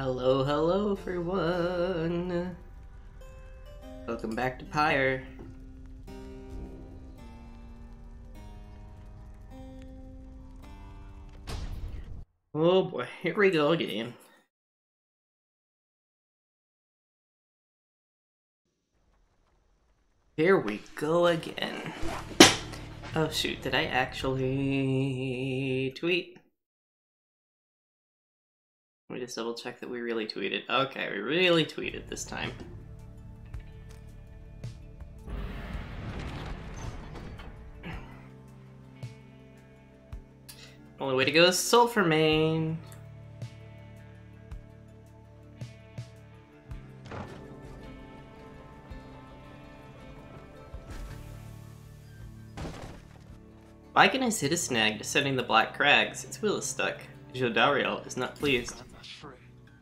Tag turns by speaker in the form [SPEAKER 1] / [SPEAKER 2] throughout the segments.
[SPEAKER 1] Hello, hello everyone! Welcome back to Pyre. Oh boy, here we go again. Here we go again. Oh shoot, did I actually tweet? Let me just double check that we really tweeted. Okay, we really tweeted this time. Only way to go is Sulfur Main. Viking hit a snag descending the Black Crags. Its wheel is stuck. Jodariel is not pleased.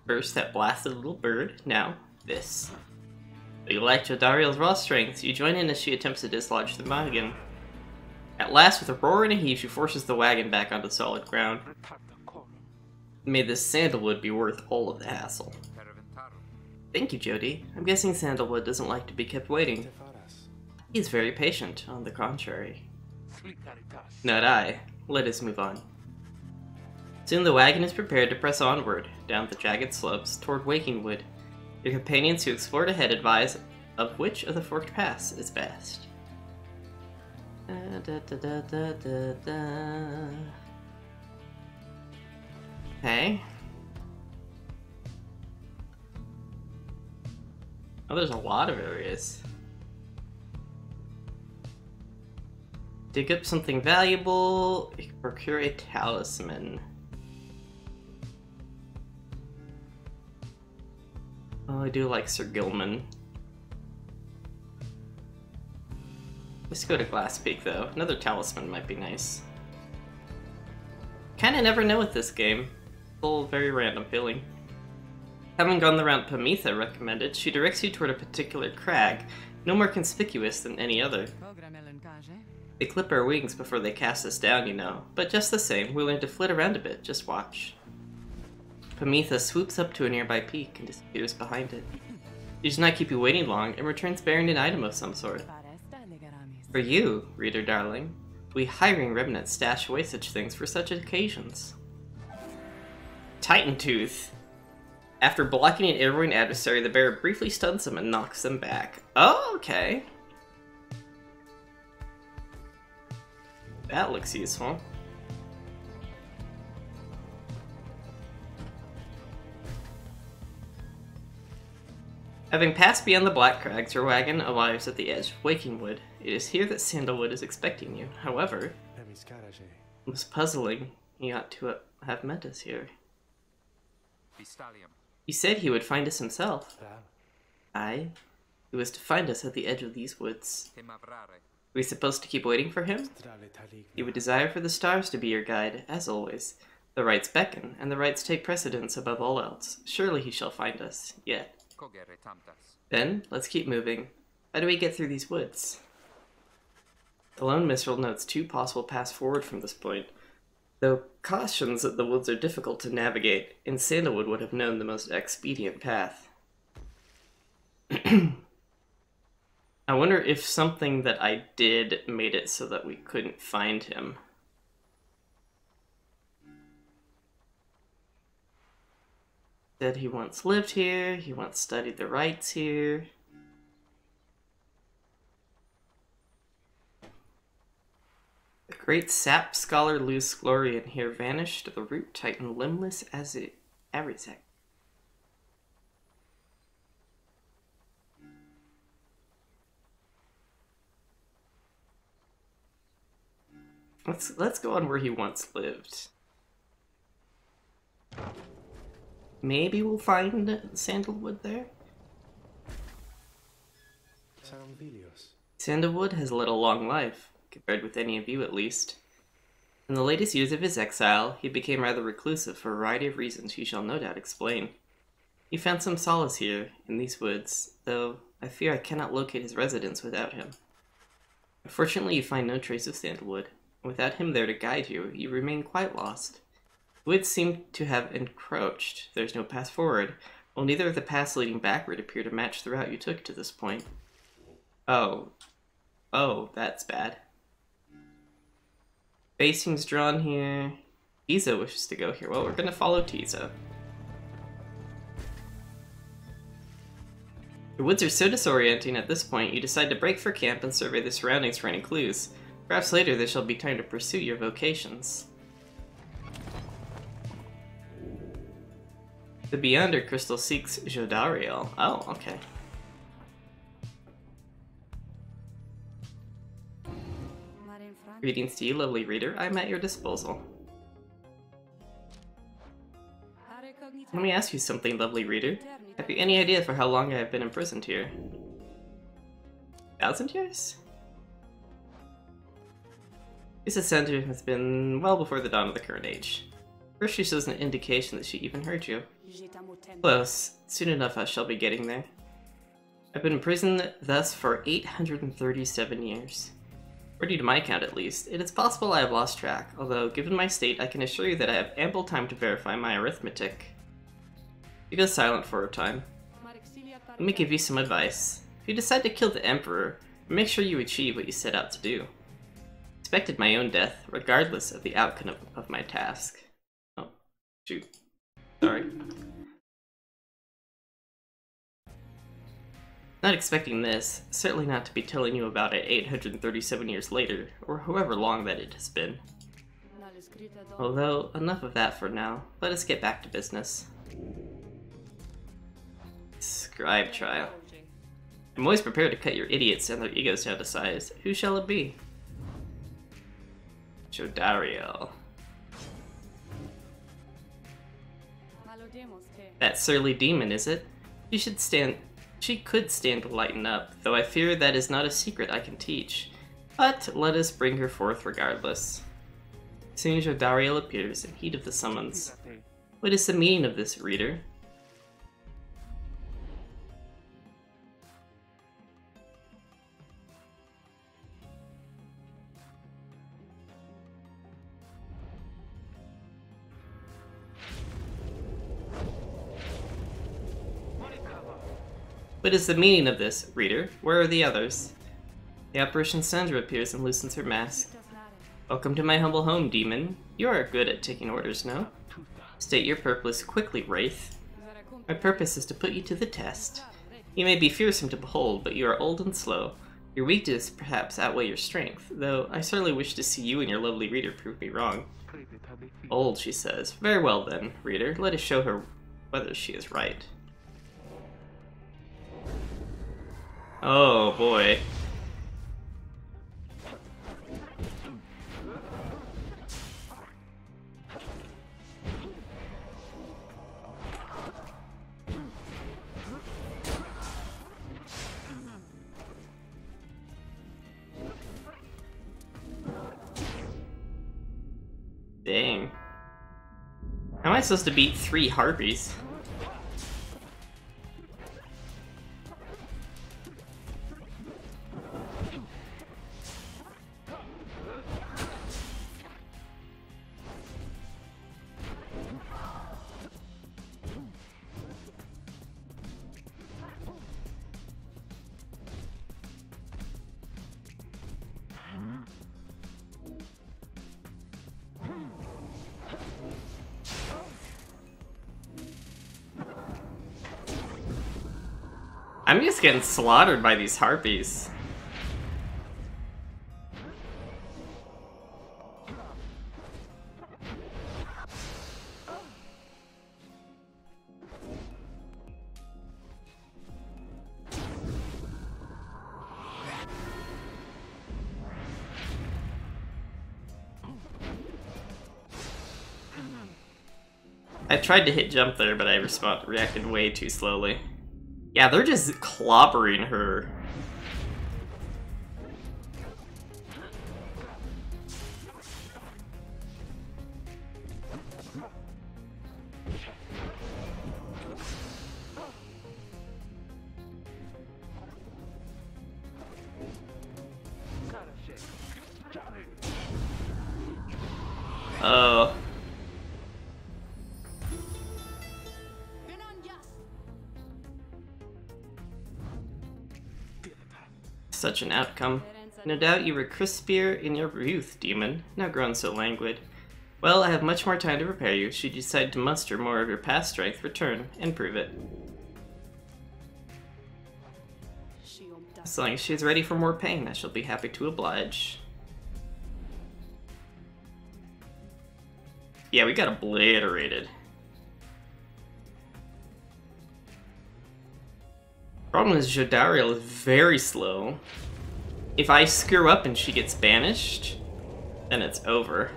[SPEAKER 1] First, that blasted little bird. Now, this. But you like Jodariel's raw strength. You join in as she attempts to dislodge the wagon. At last, with a roar and a heave, she forces the wagon back onto solid ground. May this sandalwood be worth all of the hassle. Thank you, Jody. I'm guessing sandalwood doesn't like to be kept waiting. He's very patient, on the contrary. Not I. Let us move on. Soon the wagon is prepared to press onward, down the jagged slopes, toward Wakingwood. Your companions who explored ahead advise of which of the forked paths is best. Okay. Oh, there's a lot of areas. Dig up something valuable. Procure a talisman. Oh, I do like Sir Gilman. Let's go to Glass Peak, though. Another talisman might be nice. Kinda never know with this game. It's all very random feeling. Having gone the route Pamitha recommended, she directs you toward a particular crag, no more conspicuous than any other. They clip our wings before they cast us down, you know, but just the same, we learn to flit around a bit, just watch. Pamitha swoops up to a nearby peak and disappears behind it. She does not keep you waiting long and returns bearing an item of some sort. For you, reader darling, we hiring remnants stash away such things for such occasions. Titan Tooth. After blocking an arrowing adversary, the bear briefly stuns them and knocks them back. Oh, okay. That looks useful. Having passed beyond the Black Crags, your wagon arrives at the edge of Wakingwood. It is here that Sandalwood is expecting you. However, it was puzzling. He ought to have met us here. He said he would find us himself. Aye, he was to find us at the edge of these woods. Are we supposed to keep waiting for him? He would desire for the stars to be your guide, as always. The rights beckon, and the rights take precedence above all else. Surely he shall find us, yet. Then, let's keep moving. How do we get through these woods? The lone minstrel notes two possible paths forward from this point, though cautions that the woods are difficult to navigate, and Sandalwood would have known the most expedient path. I wonder if something that I did made it so that we couldn't find him. Said he once lived here, he once studied the rites here. The great sap scholar Luz Glorian here vanished, the root titan limbless as it Arizek. Let's go on where he once lived. Maybe we'll find Sandalwood there? Sandalwood has led a long life, compared with any of you at least. In the latest years of his exile, he became rather reclusive for a variety of reasons he shall no doubt explain. He found some solace here, in these woods, though I fear I cannot locate his residence without him. Unfortunately, you find no trace of Sandalwood. Without him there to guide you, you remain quite lost. woods seem to have encroached. There's no path forward. Well, neither of the paths leading backward appear to match the route you took to this point. Oh. Oh, that's bad. Facing's drawn here. Tiza wishes to go here. Well, we're gonna follow Tiza. The woods are so disorienting at this point, you decide to break for camp and survey the surroundings for any clues. Perhaps later there shall be time to pursue your vocations. The Beyonder Crystal seeks Jodariel. Oh, okay. Greetings to you, lovely reader. I'm at your disposal. Let me ask you something, lovely reader. Have you any idea for how long I have been imprisoned here? 1,000 years? This center has been well before the dawn of the current age. First she shows an indication that she even heard you. Close. Soon enough I shall be getting there. I've been imprisoned thus for 837 years. According to my count at least, it is possible I have lost track, although given my state I can assure you that I have ample time to verify my arithmetic. She goes silent for a time. Let me give you some advice. If you decide to kill the Emperor, make sure you achieve what you set out to do. I expected my own death, regardless of the outcome of my task. Oh, shoot. Sorry. Not expecting this, certainly not to be telling you about it 837 years later, or however long that it has been. Although, enough of that for now. Let us get back to business. Scribe trial. I'm always prepared to cut your idiots and their egos down to size. Who shall it be? Jodariel. That surly demon, is it? She could stand to lighten up, though I fear that is not a secret I can teach. But let us bring her forth regardless. Soon Jodariel appears in heat of the summons. What is the meaning of this, reader? What is the meaning of this, reader? Where are the others? The apparition Sandra appears and loosens her mask. Welcome to my humble home, demon. You are good at taking orders, no? State your purpose quickly, Wraith. My purpose is to put you to the test. You may be fearsome to behold, but you are old and slow. Your weakness perhaps outweigh your strength, though I certainly wish to see you and your lovely reader prove me wrong. Old, she says. Very well then, reader. Let us show her whether she is right. Oh boy. Dang. How am I supposed to beat 3 harpies? I'm just getting slaughtered by these harpies. I tried to hit jump there, but I reacted way too slowly. Yeah, they're just clobbering her. Oh. such an outcome. No doubt you were crispier in your youth, demon, now grown so languid. Well, I have much more time to prepare you. Should you decide to muster more of your past strength, return and prove it. As long as she is ready for more pain, I shall be happy to oblige. Yeah, we got obliterated. Problem is, Jodariel is very slow. If I screw up and she gets banished, then it's over.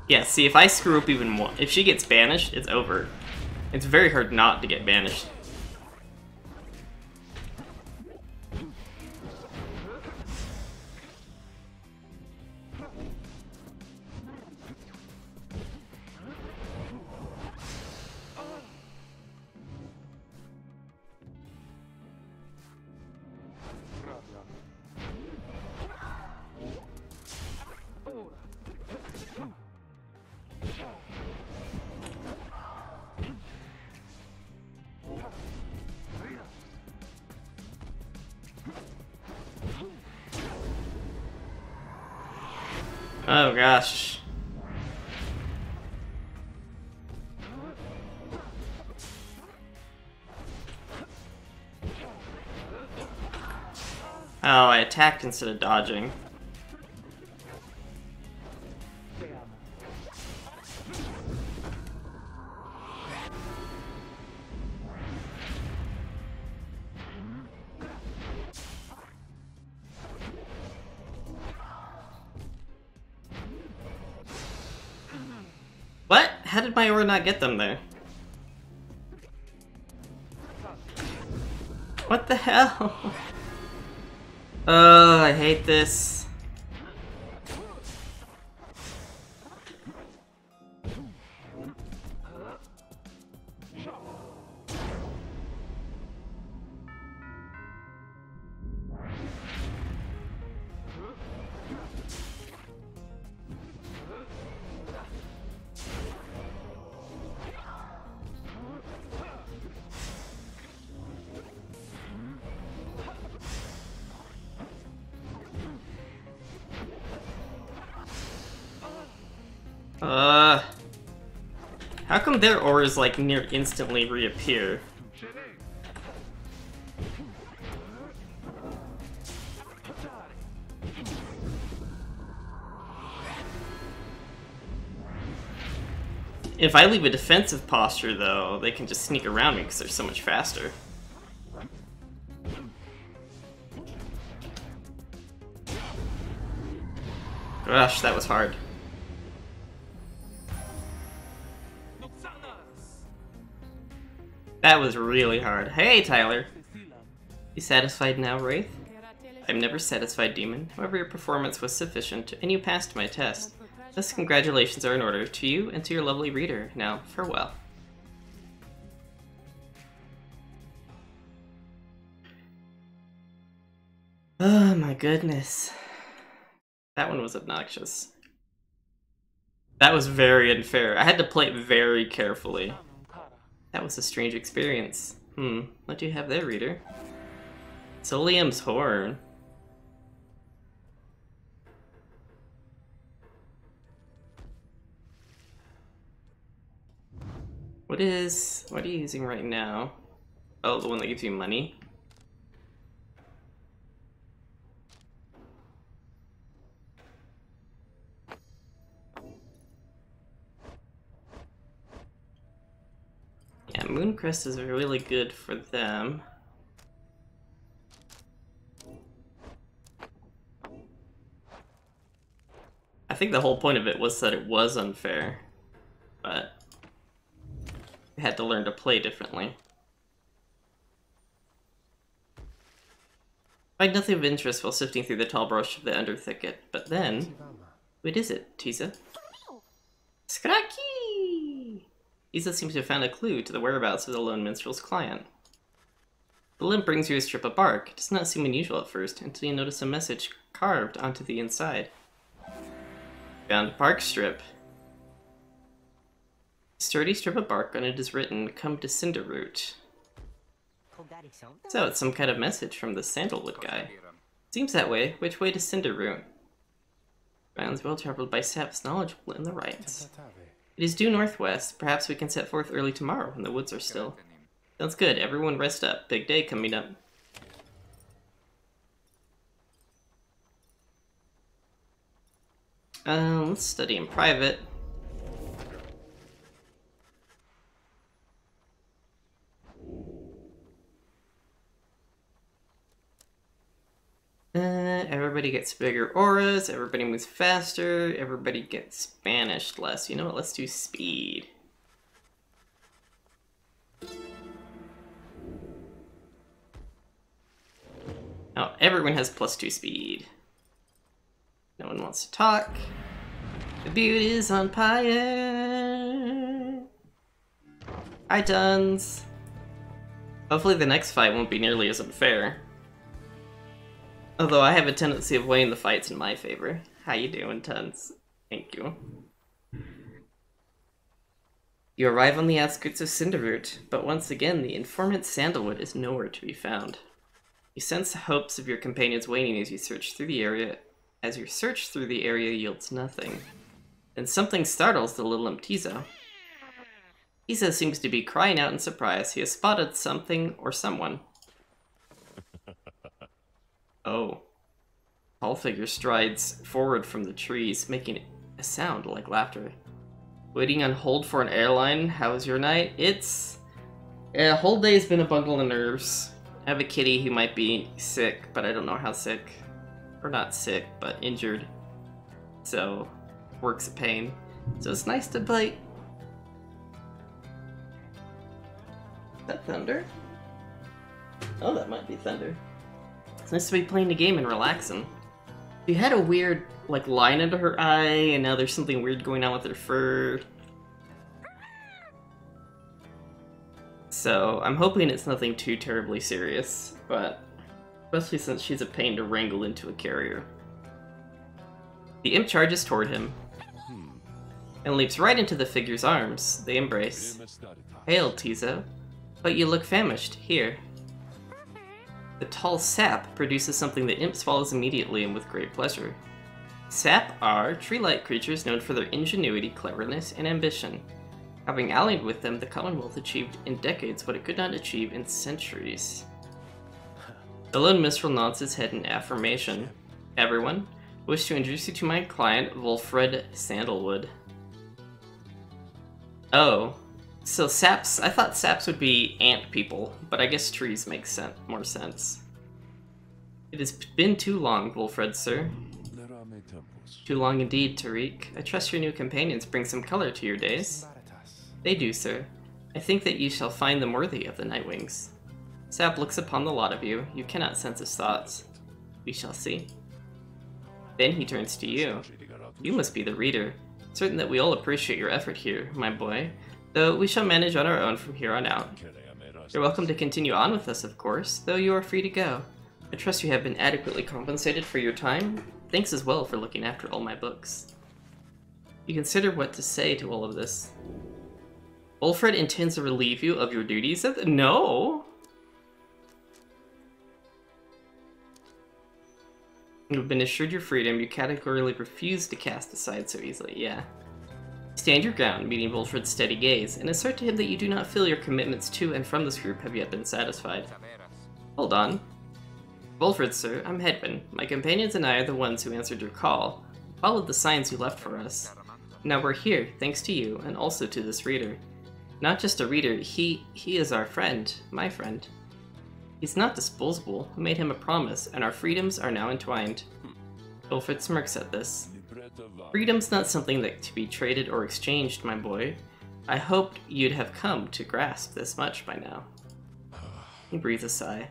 [SPEAKER 1] Yeah, see, if I screw up even more, if she gets banished, it's over. It's very hard not to get banished. Oh gosh. Oh, I attacked instead of dodging. What? How did my aura not get them there? What the hell? Oh, I hate this. How come their auras like near instantly reappear? If I leave a defensive posture though, they can just sneak around me because they're so much faster. Gosh, that was hard. That was really hard. Hey, Tyler! You satisfied now, Wraith? I'm never satisfied, Demon. However, your performance was sufficient, and you passed my test. Thus, congratulations are in order to you and to your lovely reader. Now, farewell. Oh my goodness. That one was obnoxious. That was very unfair. I had to play it very carefully. That was a strange experience. What do you have there, reader? Solium's horn. What are you using right now? Oh, the one that gives you money? Yeah, Mooncrest is really good for them. I think the whole point of it was that it was unfair, but we had to learn to play differently. Find nothing of interest while sifting through the tall brush of the under thicket, but then... What is it, Tiza? Scracky! Tiza seems to have found a clue to the whereabouts of the lone minstrel's client. The limp brings you a strip of bark. It does not seem unusual at first, until you notice a message carved onto the inside. Found bark strip. Sturdy strip of bark on it is written, "Come to Cinderroot." So it's some kind of message from the sandalwood guy. Seems that way. Which way to Cinderroot? Rounds well traveled by saps knowledgeable in the rites. It is due northwest. Perhaps we can set forth early tomorrow when the woods are still. Sounds good. Everyone rest up. Big day coming up. Let's study in private. Everybody gets bigger auras, everybody moves faster, everybody gets banished less. You know what, let's do speed. Now everyone has +2 speed. No one wants to talk. The beauty is on Pyre. Hi, tons. Hopefully the next fight won't be nearly as unfair. Although I have a tendency of weighing the fights in my favor. How you doing, tons? Thank you. You arrive on the outskirts of Cinderroot, but once again the informant Sandalwood is nowhere to be found. You sense the hopes of your companions waning as you search through the area. As your search through the area yields nothing. Then something startles the little imp Tizo. Tizo seems to be crying out in surprise. He has spotted something or someone. Oh. Tall figure strides forward from the trees, making a sound like laughter. Waiting on hold for an airline. How's your night? It's... a whole day's been a bundle of nerves. I have a kitty who might be sick, but I don't know how sick. Or not sick, but injured. So, work's a pain. So it's nice to play... Is that thunder? Oh, that might be thunder. It's nice to be playing the game and relaxing. She had a weird, like, line under her eye, and now there's something weird going on with her fur. So, I'm hoping it's nothing too terribly serious, but especially since she's a pain to wrangle into a carrier. The imp charges toward him and leaps right into the figure's arms. They embrace. Hail, Tizo. But you look famished. Here. The tall sap produces something the imp swallows immediately and with great pleasure. Sap are tree-like creatures known for their ingenuity, cleverness, and ambition. Having allied with them, the Commonwealth achieved in decades what it could not achieve in centuries. The lone minstrel nods his head in affirmation. Everyone, I wish to introduce you to my client, Wolfred Sandalwood. Oh. So saps, I thought saps would be ant people, but I guess trees make more sense. It has been too long, Wolfred, sir. Too long indeed, Tariq. I trust your new companions bring some color to your days. They do, sir. I think that you shall find them worthy of the Nightwings. Sap looks upon the lot of you. You cannot sense his thoughts. We shall see. Then he turns to you. You must be the reader. Certain that we all appreciate your effort here, my boy. Though we shall manage on our own from here on out. You're welcome to continue on with us, of course, though you are free to go. I trust you have been adequately compensated for your time. Thanks as well for looking after all my books. You consider what to say to all of this. Wolfred intends to relieve you of your duties? No! You've been assured your freedom, you categorically refuse to cast aside so easily, yeah. Stand your ground, meeting Wolfred's steady gaze, and assert to him that you do not feel your commitments to and from this group have yet been satisfied. Hold on. Wolfred, sir, I'm Hedwin. My companions and I are the ones who answered your call, followed the signs you left for us. Now we're here, thanks to you, and also to this reader. Not just a reader, he is our friend, my friend. He's not disposable, we made him a promise, and our freedoms are now entwined. Wolfred smirks at this. Freedom's not something that to be traded or exchanged, my boy. I hoped you'd have come to grasp this much by now. He breathes a sigh.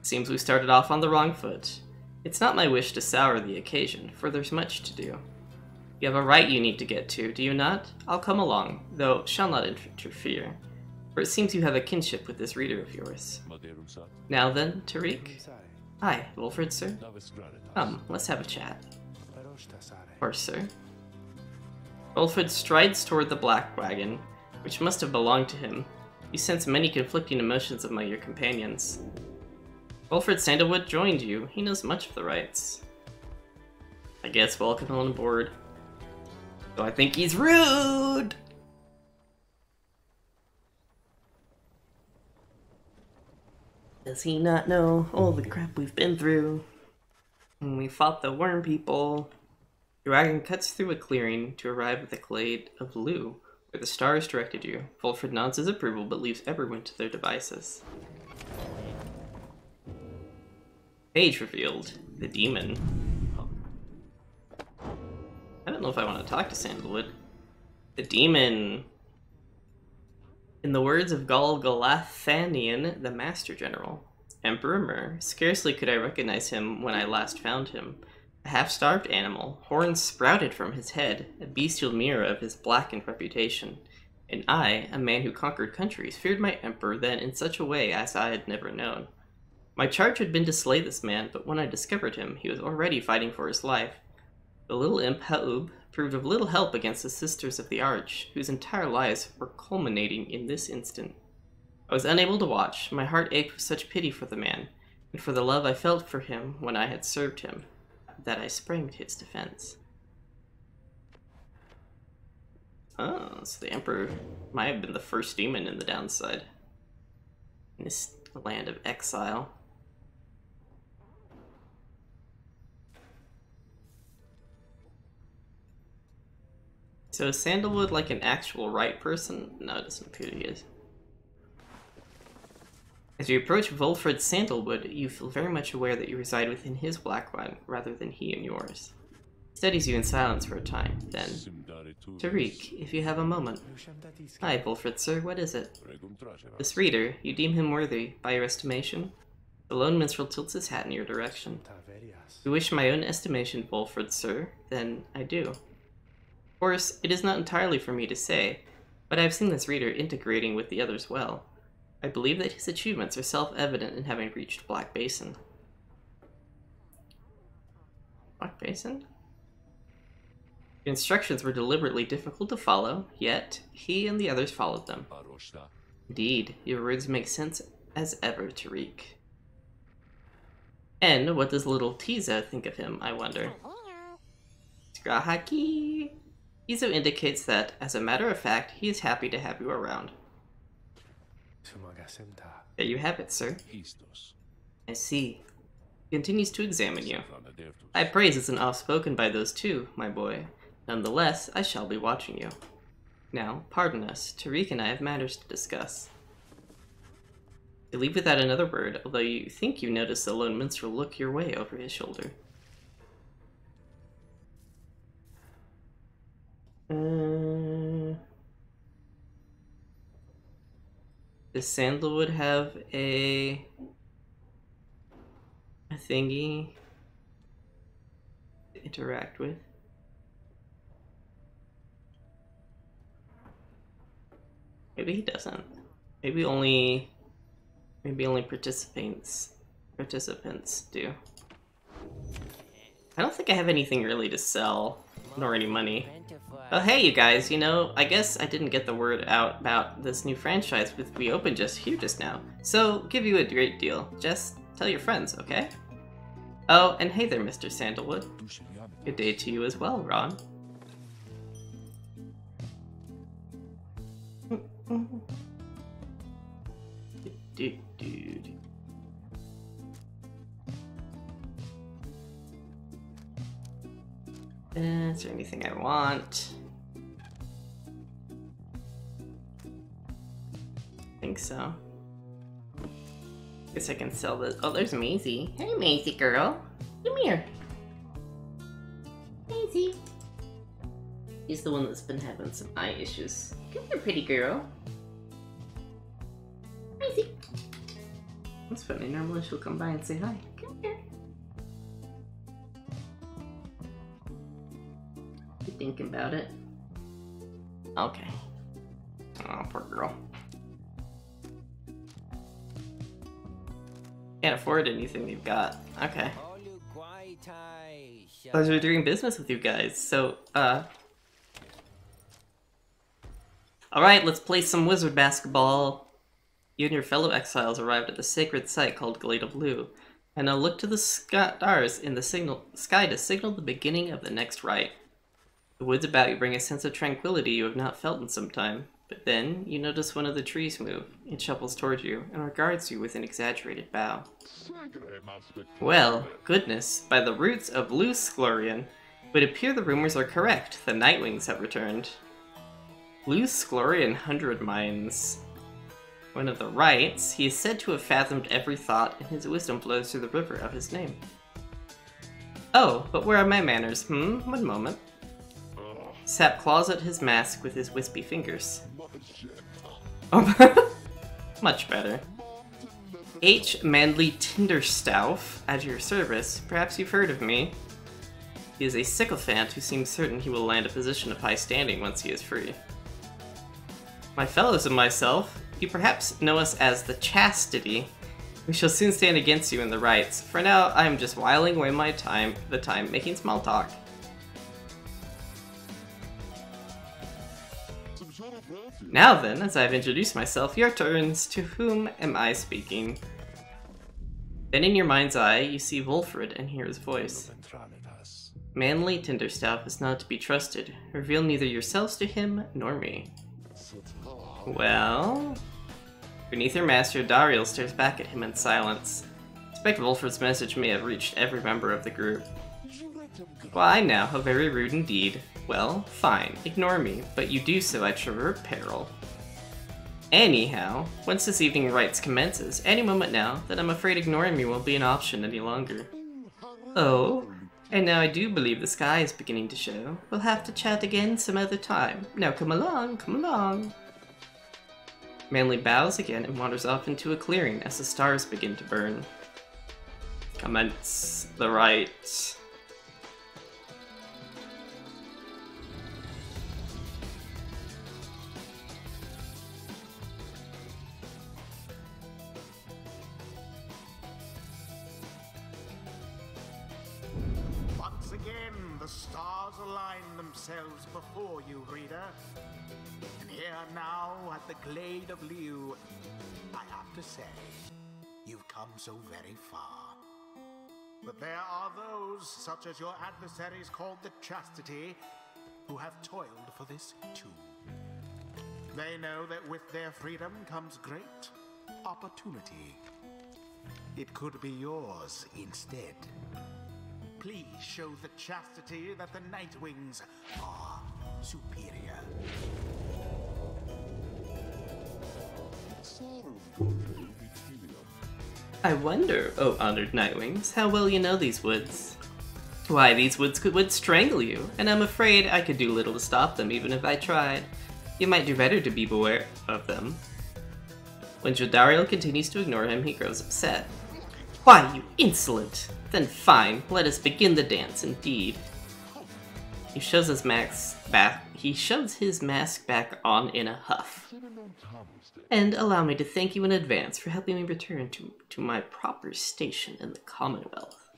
[SPEAKER 1] Seems we started off on the wrong foot. It's not my wish to sour the occasion, for there's much to do. You have a right you need to get to, do you not? I'll come along, though shall not interfere. For it seems you have a kinship with this reader of yours. Now then, Tariq? Hi, Wilfred, sir. Come, let's have a chat. Of course, sir. Wilfred strides toward the black wagon, which must have belonged to him. You sense many conflicting emotions among your companions. Wilfred Sandalwood joined you. He knows much of the rites. I guess welcome on board. So I think he's rude! Does he not know all the crap we've been through? When we fought the worm people. Your wagon cuts through a clearing to arrive at the glade of Lu, where the stars directed you. Wilfred nods his approval, but leaves everyone to their devices. Page revealed. The demon. I don't know if I want to talk to Sandalwood. The demon. In the words of Gal Galathanian, the Master General, Emperor Mur, scarcely could I recognize him when I last found him. A half-starved animal, horns sprouted from his head, a bestial mirror of his blackened reputation. And I, a man who conquered countries, feared my emperor then in such a way as I had never known. My charge had been to slay this man, but when I discovered him, he was already fighting for his life. The little imp Haub proved of little help against the Sisters of the Arch, whose entire lives were culminating in this instant. I was unable to watch. My heart ached with such pity for the man, and for the love I felt for him when I had served him, that I sprang to his defense. Oh, so the Emperor might have been the first demon in the downside. In this land of exile. So is Sandalwood like an actual right person? No, it doesn't appear he is. As you approach Wilfred Sandalwood, you feel very much aware that you reside within his black one, rather than he in yours. He studies you in silence for a time, then... Tariq, if you have a moment. Hi, Wilfred, sir, what is it? This reader, you deem him worthy, by your estimation? The lone minstrel tilts his hat in your direction. You wish my own estimation, Wilfred, sir? Then I do. Of course, it is not entirely for me to say, but I have seen this reader integrating with the others well. I believe that his achievements are self-evident in having reached Black Basin. Black Basin? The instructions were deliberately difficult to follow, yet he and the others followed them. Indeed, your words make sense as ever, Tariq. And what does little Tiza think of him, I wonder? Skrahaki! Tizo indicates that, as a matter of fact, he is happy to have you around. There you have it, sir. I see. He continues to examine you. High praise isn't oft-spoken by those two, my boy. Nonetheless, I shall be watching you. Now, pardon us, Tariq and I have matters to discuss. You leave without another word, although you think you notice the lone minstrel look your way over his shoulder. Does Sandalwood have a thingy to interact with? Maybe he doesn't. Maybe only participants do. I don't think I have anything really to sell, nor any money. Oh hey you guys, you know, I guess I didn't get the word out about this new franchise we opened just now. So, give you a great deal. Just tell your friends, okay? Oh, and hey there, Mr. Sandalwood. Good day to you as well, Ron. Is there anything I want? I think so. Guess I can sell this. Oh, there's Maisie. Hey, Maisie girl. Come here. Maisie. He's the one that's been having some eye issues. Come here, pretty girl. Maisie. That's funny. Normally she'll come by and say hi. Come here. You thinking about it? Okay. Oh, poor girl. Can't afford anything you've got. Okay. Pleasure doing business with you guys. So, alright, let's play some wizard basketball. You and your fellow exiles arrived at the sacred site called Glade of Lu, and now look to the stars in the sky to signal the beginning of the next rite. The woods about you bring a sense of tranquility you have not felt in some time, but then you notice one of the trees move. It shuffles towards you and regards you with an exaggerated bow. Well, goodness, by the roots of Lu Sclorian, it would appear the rumors are correct. The Nightwings have returned. Lu Sclorian 100 Mines. One of the rites, he is said to have fathomed every thought, and his wisdom flows through the river of his name. Oh, but where are my manners? One moment. Sap claws at his mask with his wispy fingers. Oh, much better. H. Manly Tinderstauf, at your service. Perhaps you've heard of me. He is a sycophant who seems certain he will land a position of high standing once he is free. My fellows and myself, you perhaps know us as the Chastity. We shall soon stand against you in the rites. For now, I am just whiling away the time making small talk. Now then, as I've introduced myself, your turns. To whom am I speaking? Then in your mind's eye, you see Wolfred and hear his voice. Manly Tinderstaff is not to be trusted. Reveal neither yourselves to him nor me. Well? Beneath her master, Dariel stares back at him in silence. I suspect Wolfred's message may have reached every member of the group. Why now, how very rude indeed. Well, fine, ignore me, but you do so at your peril. Anyhow, once this evening rites commences, any moment now, then I'm afraid ignoring me won't be an option any longer. Oh, and now I do believe the sky is beginning to show. We'll have to chat again some other time. Now come along, come along. Manly bows again and wanders off into a clearing as the stars begin to burn. Commence the rite.
[SPEAKER 2] Once again, the stars align themselves before you, reader. And here now at the Glade of Liu, I have to say, you've come so very far. But there are those, such as your adversaries called the Chastity, who have toiled for this too. They know that with their freedom comes great opportunity. It could be yours instead. Please show the Chastity that the Nightwings are superior.
[SPEAKER 1] I wonder, oh honored Nightwings, how well you know these woods. Why, these woods would strangle you, and I'm afraid I could do little to stop them even if I tried. You might do better to be beware of them. When Jodariel continues to ignore him, he grows upset. Why, you insolent! Then fine, let us begin the dance indeed. He shoves his mask back on in a huff. And allow me to thank you in advance for helping me return to my proper station in the Commonwealth.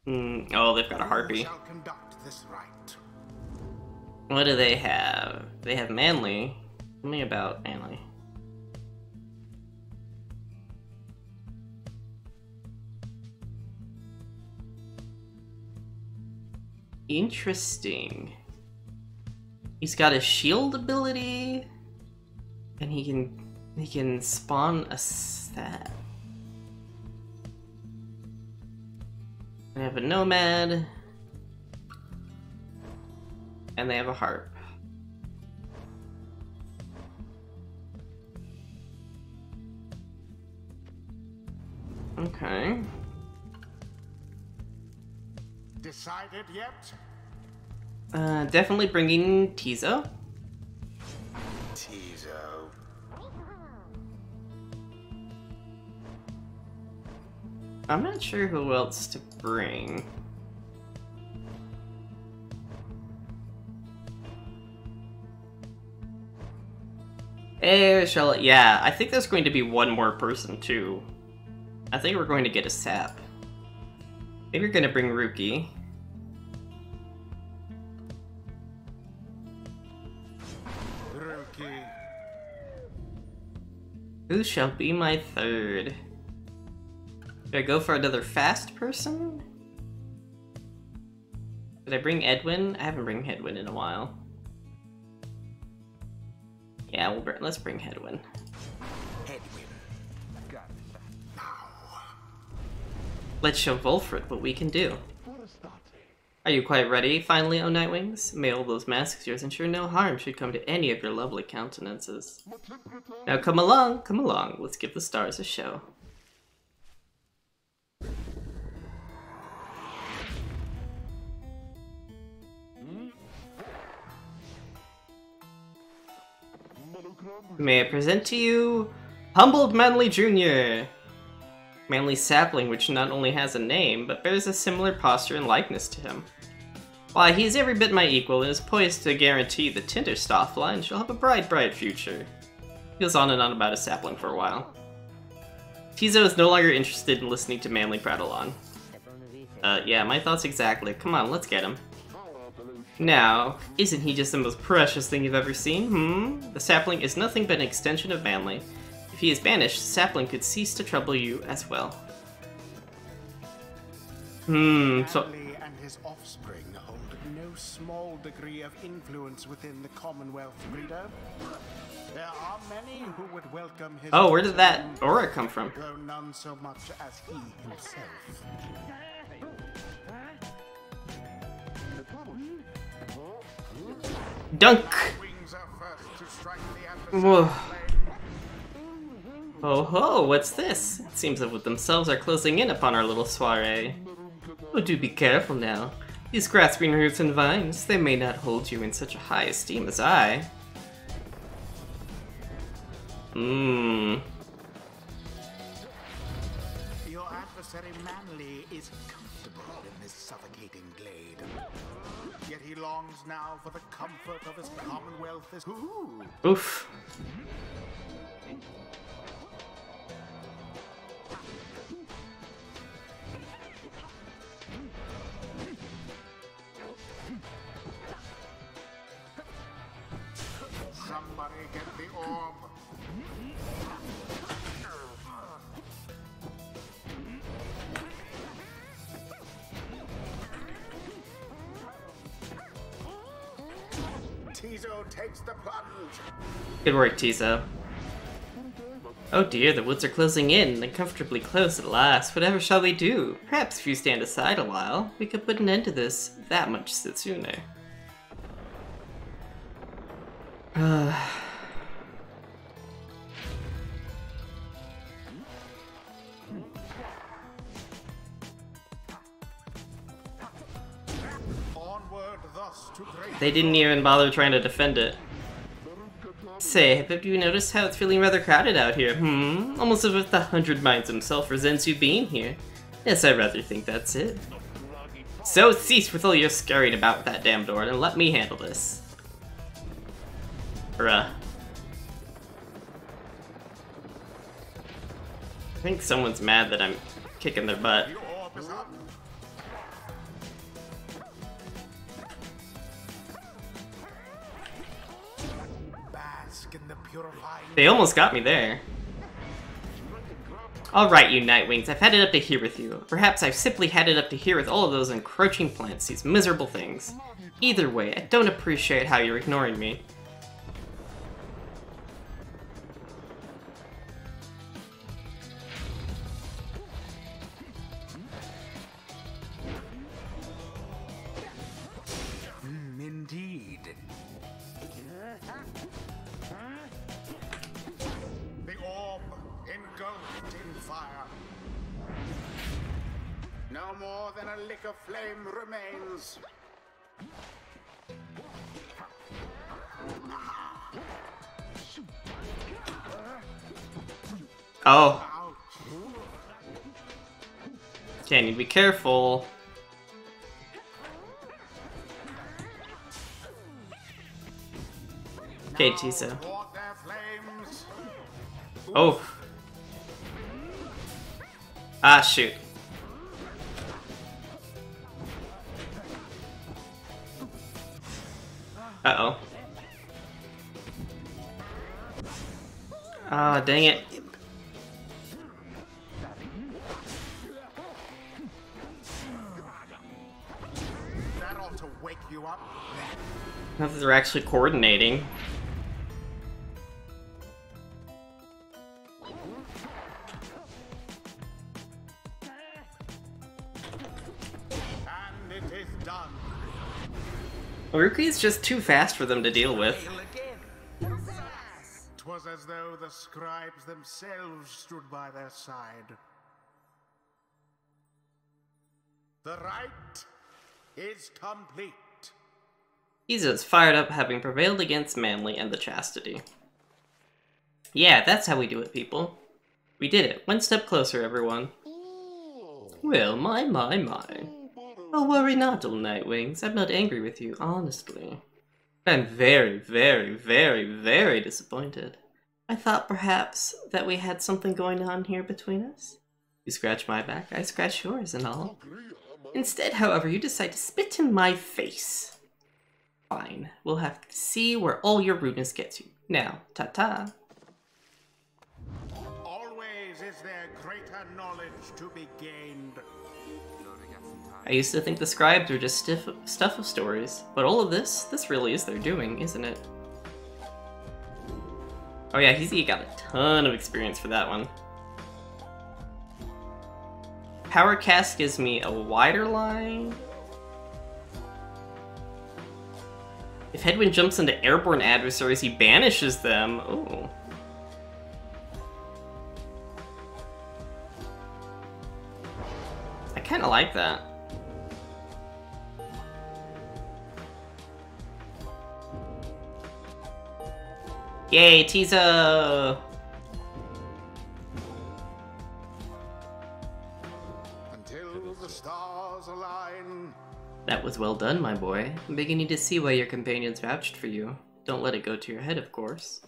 [SPEAKER 1] Oh, they've got a harpy. What do they have? They have Manly. Tell me about Manly. Interesting. He's got a shield ability, and he can spawn a stat. They have a nomad, and they have a harp. Okay.
[SPEAKER 2] Decided yet?
[SPEAKER 1] Definitely bringing Tizo.
[SPEAKER 2] Tizo.
[SPEAKER 1] I'm not sure who else to bring. Hey, Charlotte. Yeah, I think there's going to be one more person, too. I think we're going to get a sap. Maybe we're going to bring Ruki.
[SPEAKER 2] Ruki.
[SPEAKER 1] Who shall be my third? Should I go for another fast person? Did I bring Edwin? I haven't bring Edwin in a while. Yeah, let's bring Edwin. Let's show Wolfred what we can do. Are you quite ready, finally, O Nightwings? May all those masks of yours ensure no harm should come to any of your lovely countenances. Now come along, let's give the stars a show. May I present to you, Humbled Manly Jr. Manly sapling which not only has a name, but bears a similar posture and likeness to him. Why, he is every bit my equal and is poised to guarantee the Tinderstoff line shall have a bright future. He goes on and on about a sapling for a while. Tizo is no longer interested in listening to Manly prattle on. Yeah, my thoughts exactly. Come on, let's get him. Now, isn't he just the most precious thing you've ever seen, The sapling is nothing but an extension of Manly. If he is banished, the sapling could cease to trouble you as well. So...
[SPEAKER 2] Manly and his offspring hold no small degree of influence within the Commonwealth, reader. There are many who would welcome his...
[SPEAKER 1] Oh, where did that aura come from?
[SPEAKER 2] Though none so much as he himself.
[SPEAKER 1] Dunk! Whoa. Oh ho, what's this? It seems that with themselves are closing in upon our little soiree. Oh, do be careful now. These grasping roots and vines, they may not hold you in such a high esteem as I.
[SPEAKER 2] Your adversary Manly is comfortable in this suffocating glade. Yet he longs now for the comfort of his Commonwealth as... Ooh.
[SPEAKER 1] Oof.
[SPEAKER 2] Somebody get the orb. Tizo takes the plunge.
[SPEAKER 1] Good work, Tizo. Oh dear, the woods are closing in, uncomfortably close at last. Whatever shall we do? Perhaps if you stand aside a while, we could put an end to this that much sooner.
[SPEAKER 2] Onward thus to great...
[SPEAKER 1] They didn't even bother trying to defend it. Say, have you noticed how it's feeling rather crowded out here, Almost as if the 100 Minds himself resents you being here. Yes, I rather think that's it. So cease with all your scurrying about with that damn door and let me handle this. Bruh. I think someone's mad that I'm kicking their butt.
[SPEAKER 2] The orb is up. Bask in the purifying...
[SPEAKER 1] They almost got me there. Alright, you Nightwings, I've had it up to here with you. Perhaps I've simply had it up to here with all of those encroaching plants, these miserable things. Either way, I don't appreciate how you're ignoring me.
[SPEAKER 2] Indeed. The orb engulfed in fire. No more than a lick of flame remains.
[SPEAKER 1] Oh.
[SPEAKER 2] Ouch.
[SPEAKER 1] Okay, need to be careful. Okay, Tizo.
[SPEAKER 2] Caught their flames
[SPEAKER 1] Oh. Ah, shoot. Uh-oh. Ah, dang it.
[SPEAKER 2] That ought to wake you up.
[SPEAKER 1] Now that they're actually coordinating.
[SPEAKER 2] And it is done.
[SPEAKER 1] Ruki's just too fast for them to deal with.
[SPEAKER 2] Hail again. 'Twas as though the scribes themselves stood by their side. The rite is complete.
[SPEAKER 1] He's as fired up having prevailed against Manly and the Chastity. Yeah, that's how we do it, people. We did it. One step closer, everyone. Well, my. Oh, worry not, old Nightwings. I'm not angry with you, honestly. I'm very, very, very, very disappointed. I thought perhaps that we had something going on here between us. You scratch my back, I scratch yours and all. Instead, however, you decide to spit in my face. Fine. We'll have to see where all your rudeness gets you. Now, ta-ta.
[SPEAKER 2] Always is there greater knowledge to be gained.
[SPEAKER 1] I used to think the scribes were just stuff of stories, but all of this really is their doing, isn't it? Oh yeah, he got a ton of experience for that one. Power Cast gives me a wider line. If Headwind jumps into airborne adversaries, he banishes them. Ooh. I kinda like that. Yay, Tizo!
[SPEAKER 2] Until the stars align.
[SPEAKER 1] That was well done, my boy. I'm beginning to see why your companions vouched for you. Don't let it go to your head, of course.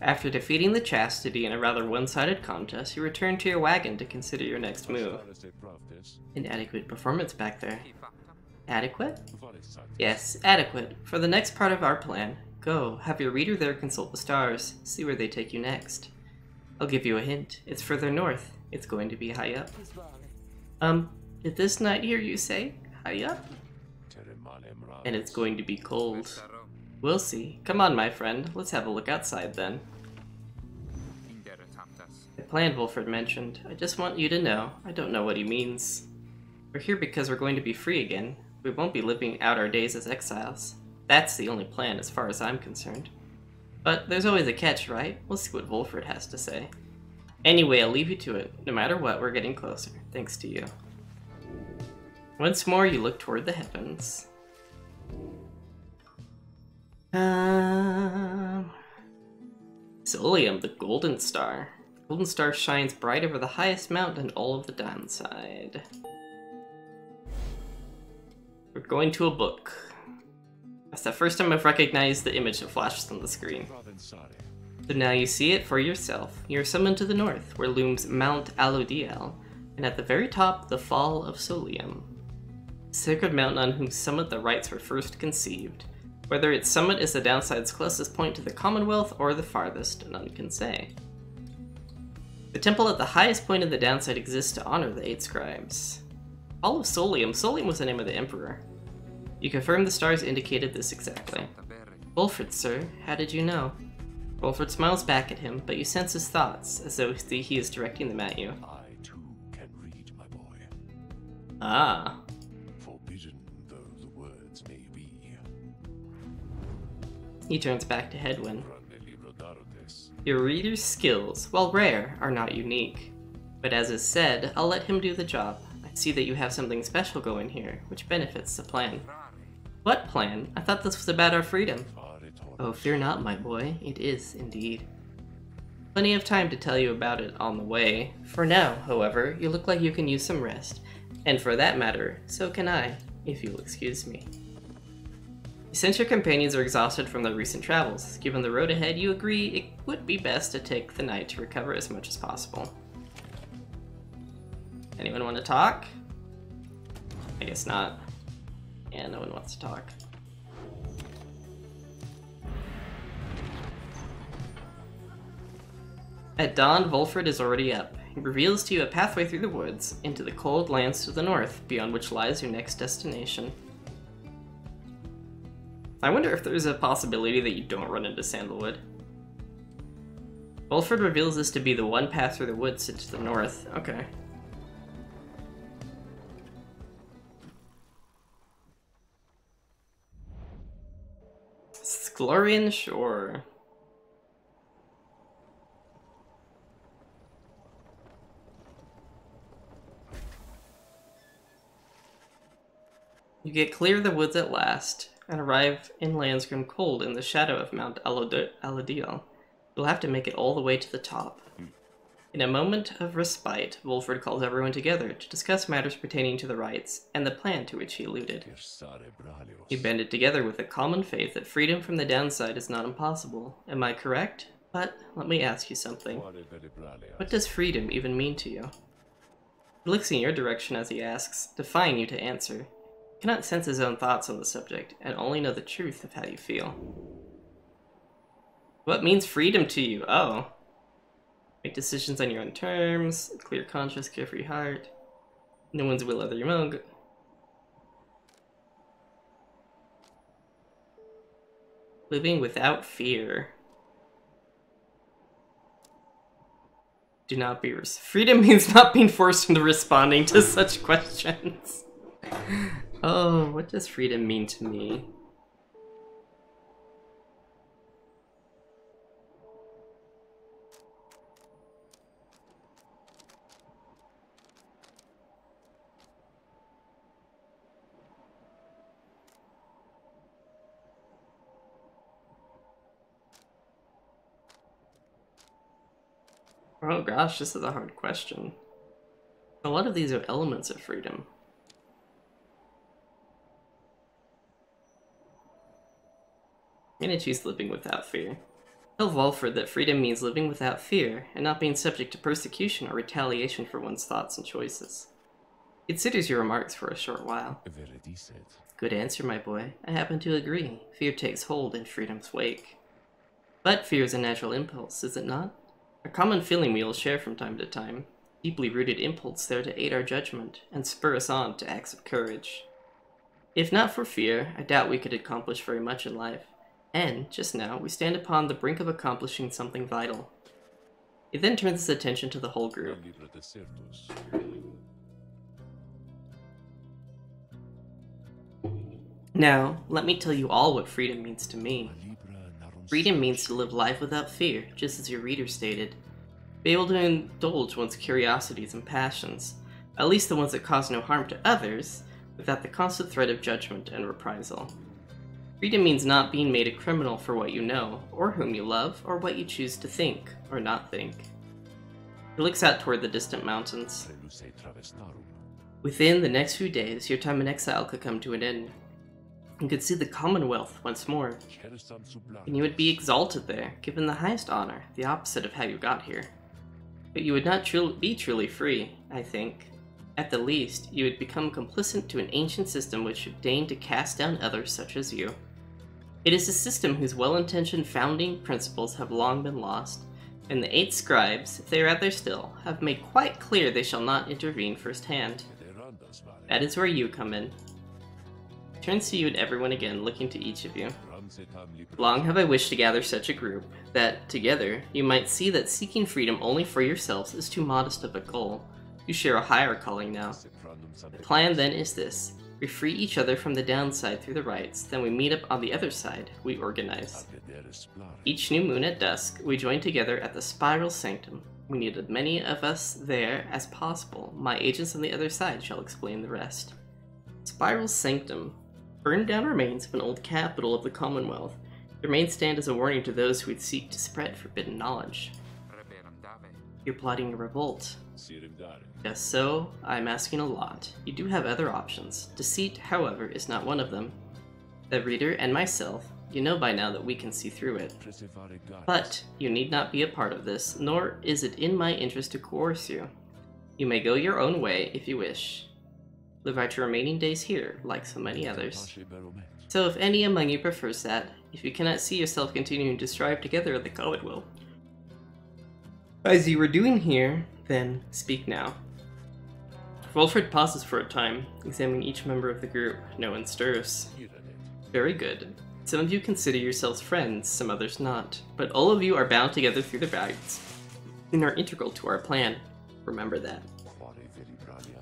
[SPEAKER 1] After defeating the Chastity in a rather one-sided contest, you return to your wagon to consider your next move. Inadequate performance back there. Adequate? Yes, adequate. For the next part of our plan, go, have your reader there consult the stars, see where they take you next. I'll give you a hint. It's further north. It's going to be high up. Did this knight hear you say, high up? And it's going to be cold. We'll see. Come on, my friend. Let's have a look outside, then. The plan Wolfred mentioned. I just want you to know. I don't know what he means. We're here because we're going to be free again. We won't be living out our days as exiles. That's the only plan, as far as I'm concerned. But there's always a catch, right? We'll see what Wolfred has to say. Anyway, I'll leave you to it. No matter what, we're getting closer. Thanks to you. Once more, you look toward the heavens. Solium, the Golden Star. The Golden Star shines bright over the highest mountain in all of the downside. We're going to a book. That's the first time I've recognized the image that flashes on the screen. So now you see it for yourself. You're summoned to the north, where looms Mount Alodiel, and at the very top, the Fall of Solium. The sacred mountain on whose summit the rites were first conceived. Whether its summit is the downside's closest point to the Commonwealth or the farthest, none can say. The temple at the highest point of the downside exists to honor the 8 scribes. All of Solium. Solium was the name of the emperor. You confirm the stars indicated this exactly. Wolfred, sir, how did you know? Wolfred smiles back at him, but you sense his thoughts, as though he is directing them at you.
[SPEAKER 3] I too can read, my boy.
[SPEAKER 1] Ah.
[SPEAKER 3] Forbidden though the words may be.
[SPEAKER 1] He turns back to Headwind. Your reader's skills, while rare, are not unique. But as is said, I'll let him do the job. I see that you have something special going here, which benefits the plan. What plan? I thought this was about our freedom. Oh, fear not, my boy. It is, indeed. Plenty of time to tell you about it on the way. For now, however, you look like you can use some rest. And for that matter, so can I, if you'll excuse me. Since your companions are exhausted from their recent travels, given the road ahead, you agree it would be best to take the night to recover as much as possible. Anyone want to talk? I guess not. Yeah, no one wants to talk. At dawn, Volfred is already up. He reveals to you a pathway through the woods into the cold lands to the north, beyond which lies your next destination. I wonder if there's a possibility that you don't run into Sandalwood. Volfred reveals this to be the one path through the woods to the north. Okay. Sklorian Shore. You get clear of the woods at last, and arrive in lands grown cold in the shadow of Mount Aladiel. You'll have to make it all the way to the top. In a moment of respite, Volfred calls everyone together to discuss matters pertaining to the rites and the plan to which he alluded. You band it together with a common faith that freedom from the downside is not impossible. Am I correct? But let me ask you something. What does freedom even mean to you? He looks in your direction as he asks, defying you to answer. He cannot sense his own thoughts on the subject, and only know the truth of how you feel. What means freedom to you? Oh. Make decisions on your own terms, clear conscience, carefree heart. No one's will other your own. Living without fear. Do not be freedom means not being forced into responding to such questions. Oh, what does freedom mean to me? Oh gosh, this is a hard question. A lot of these are elements of freedom. I'm gonna choose living without fear. Tell Volfred that freedom means living without fear, and not being subject to persecution or retaliation for one's thoughts and choices. He considers your remarks for a short while. Good answer, my boy. I happen to agree. Fear takes hold in freedom's wake. But fear is a natural impulse, is it not? A common feeling we all share from time to time. Deeply rooted impulse there to aid our judgment, and spur us on to acts of courage. If not for fear, I doubt we could accomplish very much in life. And, just now, we stand upon the brink of accomplishing something vital. He then turns his attention to the whole group. Now, let me tell you all what freedom means to me. Freedom means to live life without fear, just as your reader stated. Be able to indulge one's curiosities and passions, at least the ones that cause no harm to others, without the constant threat of judgment and reprisal. Freedom means not being made a criminal for what you know, or whom you love, or what you choose to think, or not think. He looks out toward the distant mountains. Within the next few days, your time in exile could come to an end. You could see the Commonwealth once more, and you would be exalted there, given the highest honor, the opposite of how you got here. But you would not be truly free, I think. At the least, you would become complicit to an ancient system which should deign to cast down others such as you. It is a system whose well-intentioned founding principles have long been lost, and the 8 scribes, if they are out there still, have made quite clear they shall not intervene firsthand. That is where you come in. He turns to you and everyone again, looking to each of you. Long have I wished to gather such a group, that, together, you might see that seeking freedom only for yourselves is too modest of a goal. You share a higher calling now. The plan then is this. We free each other from the downside through the rites, then we meet up on the other side, we organize. Each new moon at dusk, we join together at the Spiral Sanctum. We need as many of us there as possible. My agents on the other side shall explain the rest. Spiral Sanctum. Burned down remains of an old capital of the Commonwealth. The remains stand as a warning to those who would seek to spread forbidden knowledge. You're plotting a revolt. Just so, I'm asking a lot. You do have other options. Deceit, however, is not one of them. The reader and myself, you know by now that we can see through it. But you need not be a part of this, nor is it in my interest to coerce you. You may go your own way if you wish. Live out your remaining days here, like so many others. So if any among you prefers that, if you cannot see yourself continuing to strive together at the Commonwealth, as you were doing here, then speak now. Wilfred pauses for a time, examining each member of the group. No one stirs. Very good. Some of you consider yourselves friends, some others not. But all of you are bound together through the rights and are integral to our plan. Remember that.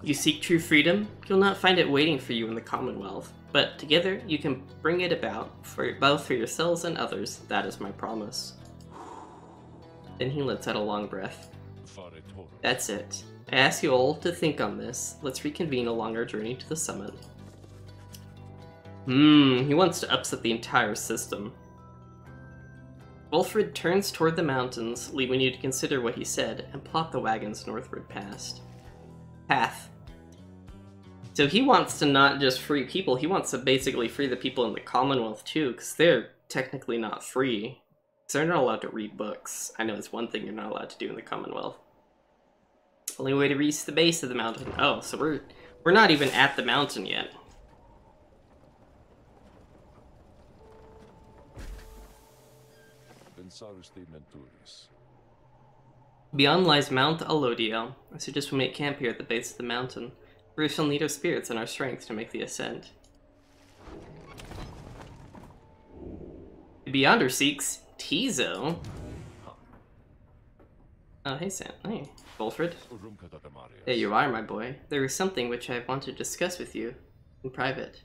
[SPEAKER 1] You seek true freedom, you'll not find it waiting for you in the Commonwealth. But together, you can bring it about, both for yourselves and others. That is my promise. Then he lets out a long breath. That's it. I ask you all to think on this. Let's reconvene along our journey to the summit. He wants to upset the entire system. Wilfred turns toward the mountains, leaving you to consider what he said and plot the wagons northward path. So he wants to not just free people, he wants to basically free the people in the Commonwealth too, because they're technically not free. So they're not allowed to read books. I know it's one thing you're not allowed to do in the Commonwealth. Only way to reach the base of the mountain. Oh, so we're not even at the mountain yet. Beyond lies Mount Alodiel. I suggest we make camp here at the base of the mountain. We shall need our spirits and our strength to make the ascent. The Beyonder seeks Tizo. Oh, hey Sam. Hey, Wilfred. There you are, my boy. There is something which I want to discuss with you in private.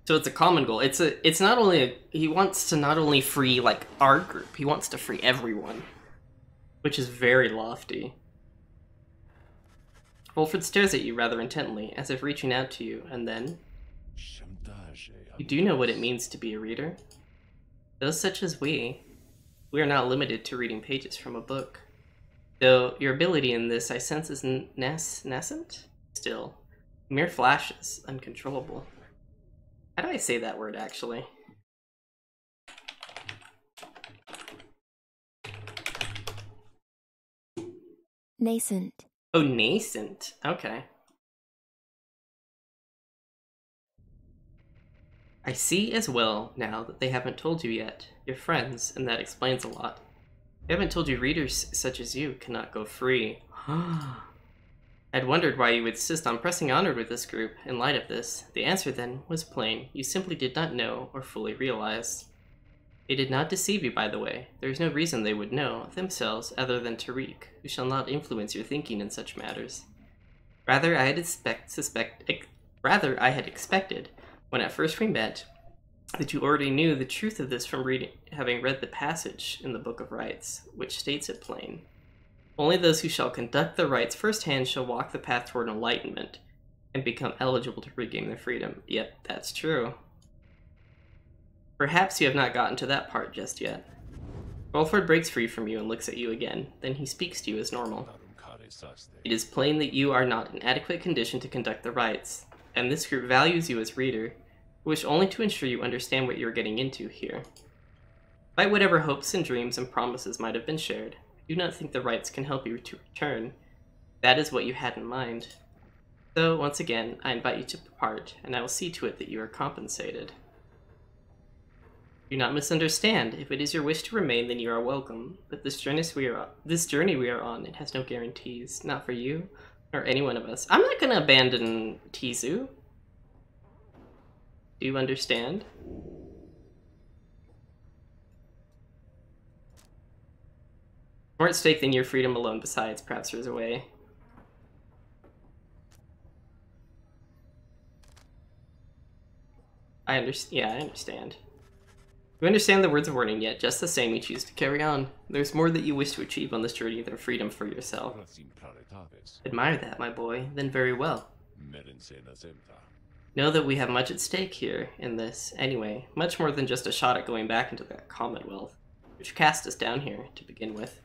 [SPEAKER 1] So it's a common goal. It's not only he wants to not only free like our group, he wants to free everyone, which is very lofty. Wilfred stares at you rather intently, as if reaching out to you, and then you do know what it means to be a reader. Those such as we are not limited to reading pages from a book. Though your ability in this I sense is nascent? Still, mere flashes, uncontrollable. How do I say that word, actually?
[SPEAKER 4] Nascent.
[SPEAKER 1] Oh, nascent. Okay. I see as well now that they haven't told you yet. You're friends, and that explains a lot. They haven't told you readers such as you cannot go free. I'd wondered why you would insist on pressing onward with this group in light of this. The answer, then, was plain. You simply did not know or fully realize. They did not deceive you, by the way. There is no reason they would know themselves other than Tariq, who shall not influence your thinking in such matters. Rather, I had expected, when at first we met, that you already knew the truth of this from having read the passage in the Book of Rites, which states it plain. Only those who shall conduct the rites firsthand shall walk the path toward enlightenment and become eligible to regain their freedom. Yep, that's true. Perhaps you have not gotten to that part just yet. Wilfred breaks free from you and looks at you again. Then he speaks to you as normal. It is plain that you are not in adequate condition to conduct the rites, and this group values you as reader. We wish only to ensure you understand what you are getting into here. Despite whatever hopes and dreams and promises might have been shared, I do not think the rites can help you to return. That is what you had in mind. So, once again, I invite you to depart, and I will see to it that you are compensated. Do not misunderstand. If it is your wish to remain, then you are welcome. But this journey we are on, it has no guarantees. Not for you, or any one of us. I'm not gonna abandon Tizu. Do you understand? More at stake than your freedom alone. Besides, perhaps there's a way. I understand. You understand the words of warning, yet just the same you choose to carry on. There's more that you wish to achieve on this journey than freedom for yourself. Admire that, my boy. Then very well. Know that we have much at stake here in this, anyway. Much more than just a shot at going back into the Commonwealth, which cast us down here to begin with.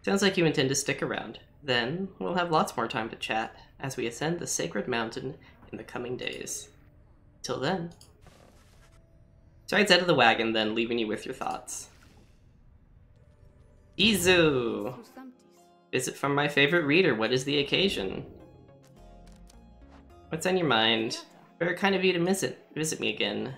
[SPEAKER 1] Sounds like you intend to stick around. Then, we'll have lots more time to chat as we ascend the sacred mountain in the coming days. Till then. Strides out of the wagon, then leaving you with your thoughts. Izu! Visit from my favorite reader, what is the occasion? What's on your mind? Very kind of you to visit me again.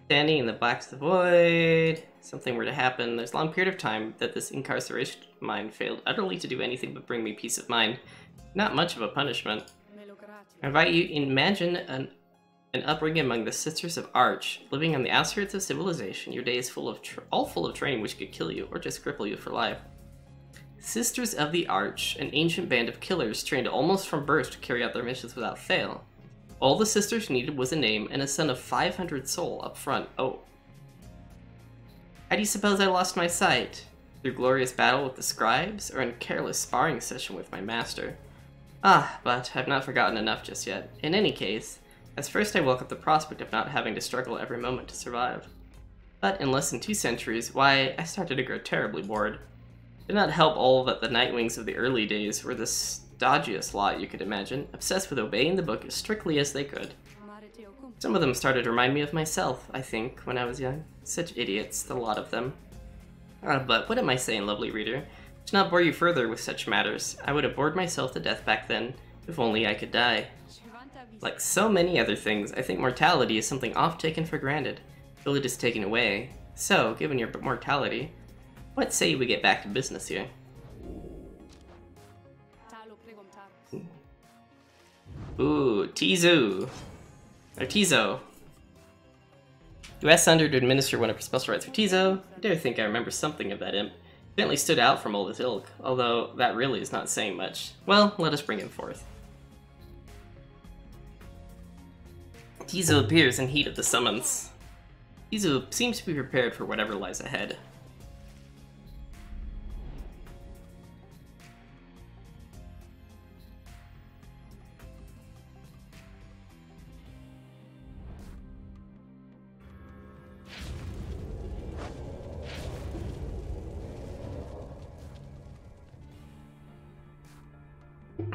[SPEAKER 1] Standing in the black of the void. Something were to happen. There's a long period of time that this incarceration of mine failed utterly to do anything but bring me peace of mind. Not much of a punishment. I invite you, imagine an upbringing among the Sisters of Arch, living on the outskirts of civilization. Your day is all full of training which could kill you or just cripple you for life. Sisters of the Arch, an ancient band of killers trained almost from birth to carry out their missions without fail. All the sisters needed was a name and a son of 500 soul up front. Oh. How do you suppose I lost my sight? Through glorious battle with the scribes, or in careless sparring session with my master? Ah, but I've not forgotten enough just yet. In any case, as first I welcomed the prospect of not having to struggle every moment to survive. But in less than 2 centuries, why, I started to grow terribly bored. It did not help all that the Nightwings of the early days were the stodgiest lot you could imagine, obsessed with obeying the book as strictly as they could. Some of them started to remind me of myself, I think, when I was young. Such idiots, the lot of them. But what am I saying, lovely reader? To not bore you further with such matters, I would have bored myself to death back then, if only I could die. Like so many other things, I think mortality is something oft taken for granted, till it is taken away. So, given your mortality, what say we get back to business here? Ooh, Tizu! Or Tizo. You asked Sandra to administer one of her special rites for Tizo. I dare think I remember something of that imp. He certainly stood out from all his ilk, although that really is not saying much. Well, let us bring him forth. Tizo appears in heat of the summons. Tizo seems to be prepared for whatever lies ahead.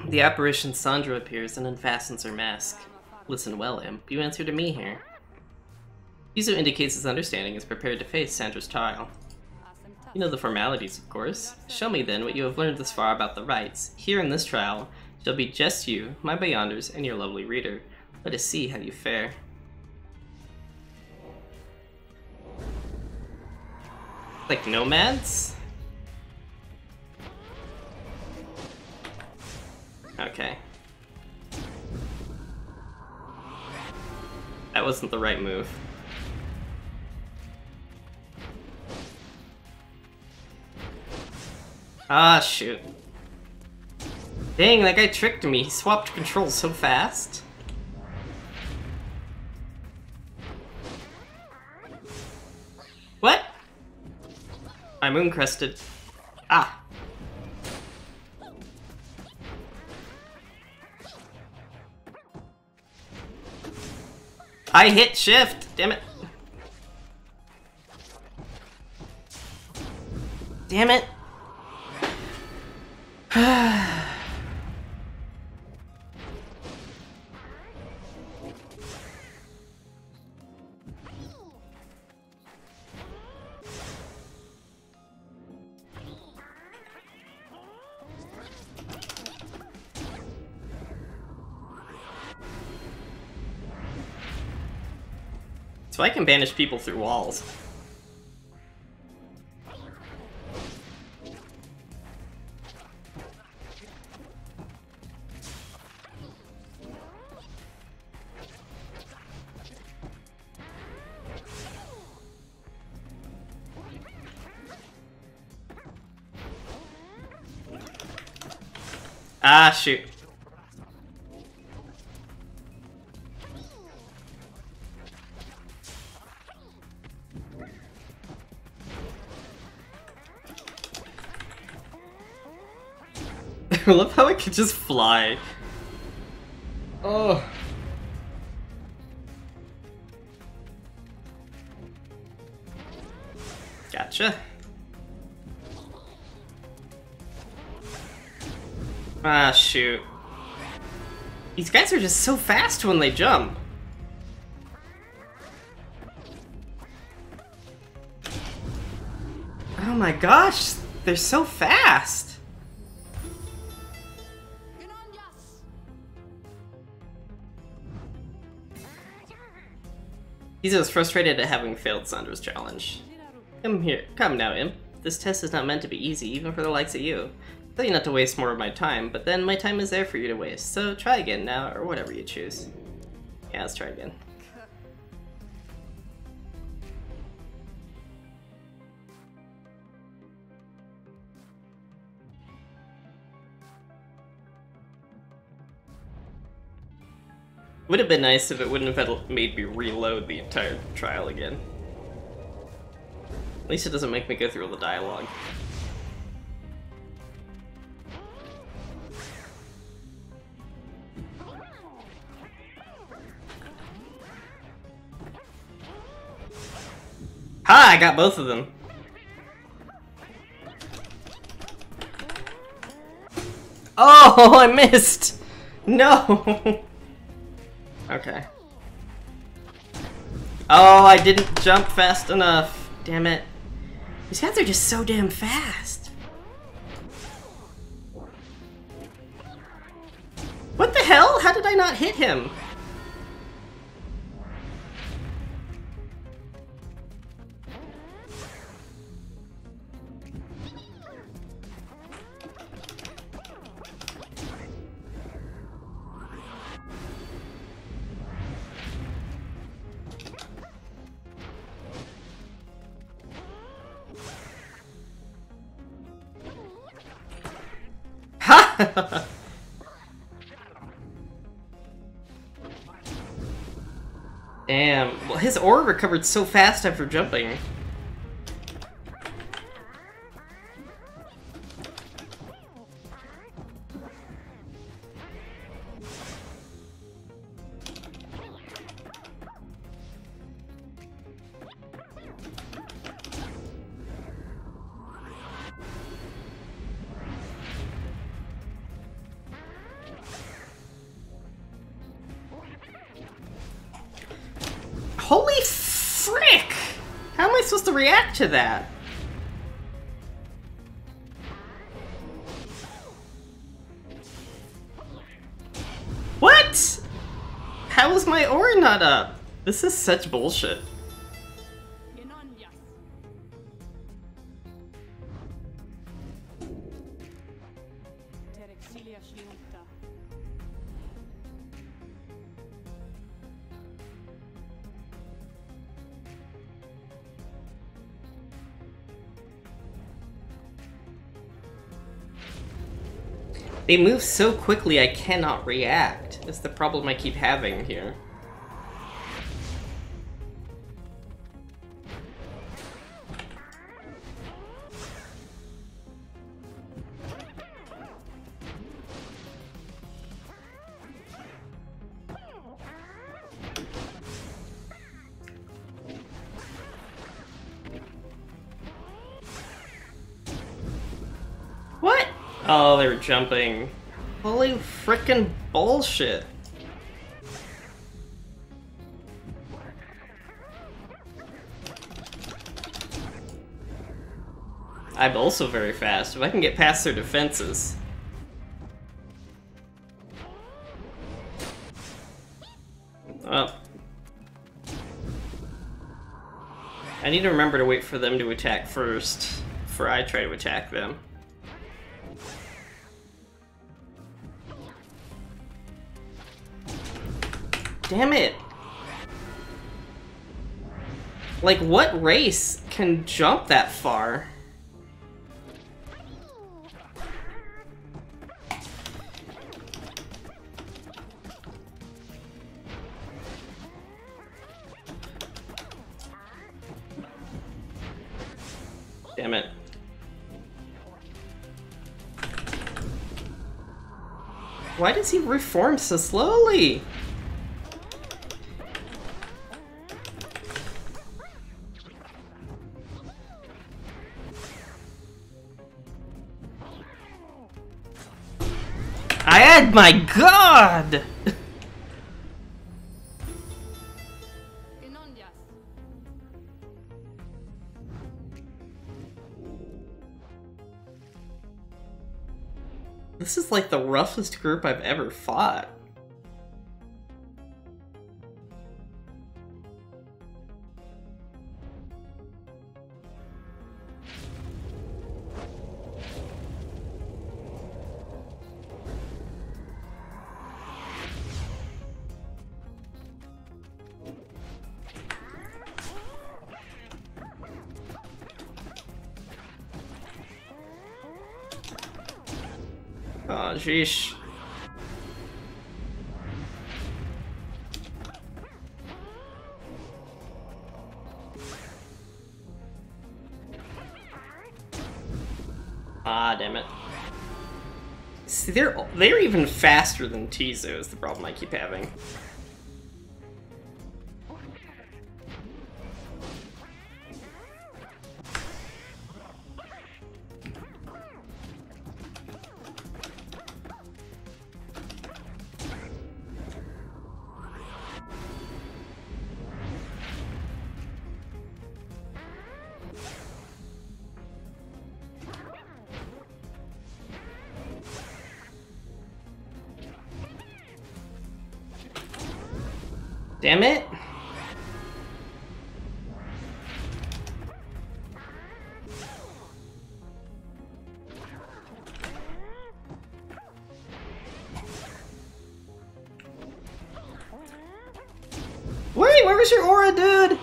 [SPEAKER 1] The apparition Sandra appears and unfastens her mask. Listen well, imp. You answer to me here. Tizo indicates his understanding is prepared to face Sandra's trial. You know the formalities, of course. Show me then what you have learned thus far about the rites. Here in this trial shall be just you, my beyonders, and your lovely reader. Let us see how you fare. Like nomads? Okay. That wasn't the right move. Ah, shoot. Dang, that guy tricked me. He swapped controls so fast. What? I'm moon-crested. Ah. I hit shift! Damn it. Damn it. So I can banish people through walls. Ah, shoot. I love how it can just fly. Oh. Gotcha. Ah, shoot. These guys are just so fast when they jump. Oh my gosh, they're so fast. He's as frustrated at having failed Sandra's challenge. Come now, Imp. This test is not meant to be easy, even for the likes of you. I tell you not to waste more of my time, but then my time is there for you to waste, so try again now, or whatever you choose. Yeah, let's try again. Would have been nice if it wouldn't have made me reload the entire trial again. At least it doesn't make me go through all the dialogue. Ha! I got both of them. Oh, I missed! No! Okay. Oh, I didn't jump fast enough. Damn it. These guys are just so damn fast. What the hell? How did I not hit him? Ha! Damn. Well, his aura recovered so fast after jumping. Holy frick! How am I supposed to react to that? What? How is my aura not up? This is such bullshit. They move so quickly I cannot react. That's the problem I keep having here. What? Oh, they were jumping. Holy frickin' bullshit. I'm also very fast. If I can get past their defenses. Oh. I need to remember to wait for them to attack first, before I try to attack them. Damn it! Like, what race can jump that far? Damn it. Why does he reform so slowly? I had my god! This is like the roughest group I've ever fought. Oh, sheesh. Ah, damn it. See, they're even faster than Tizo is the problem I keep having. Damn it! Wait, where was your aura, dude?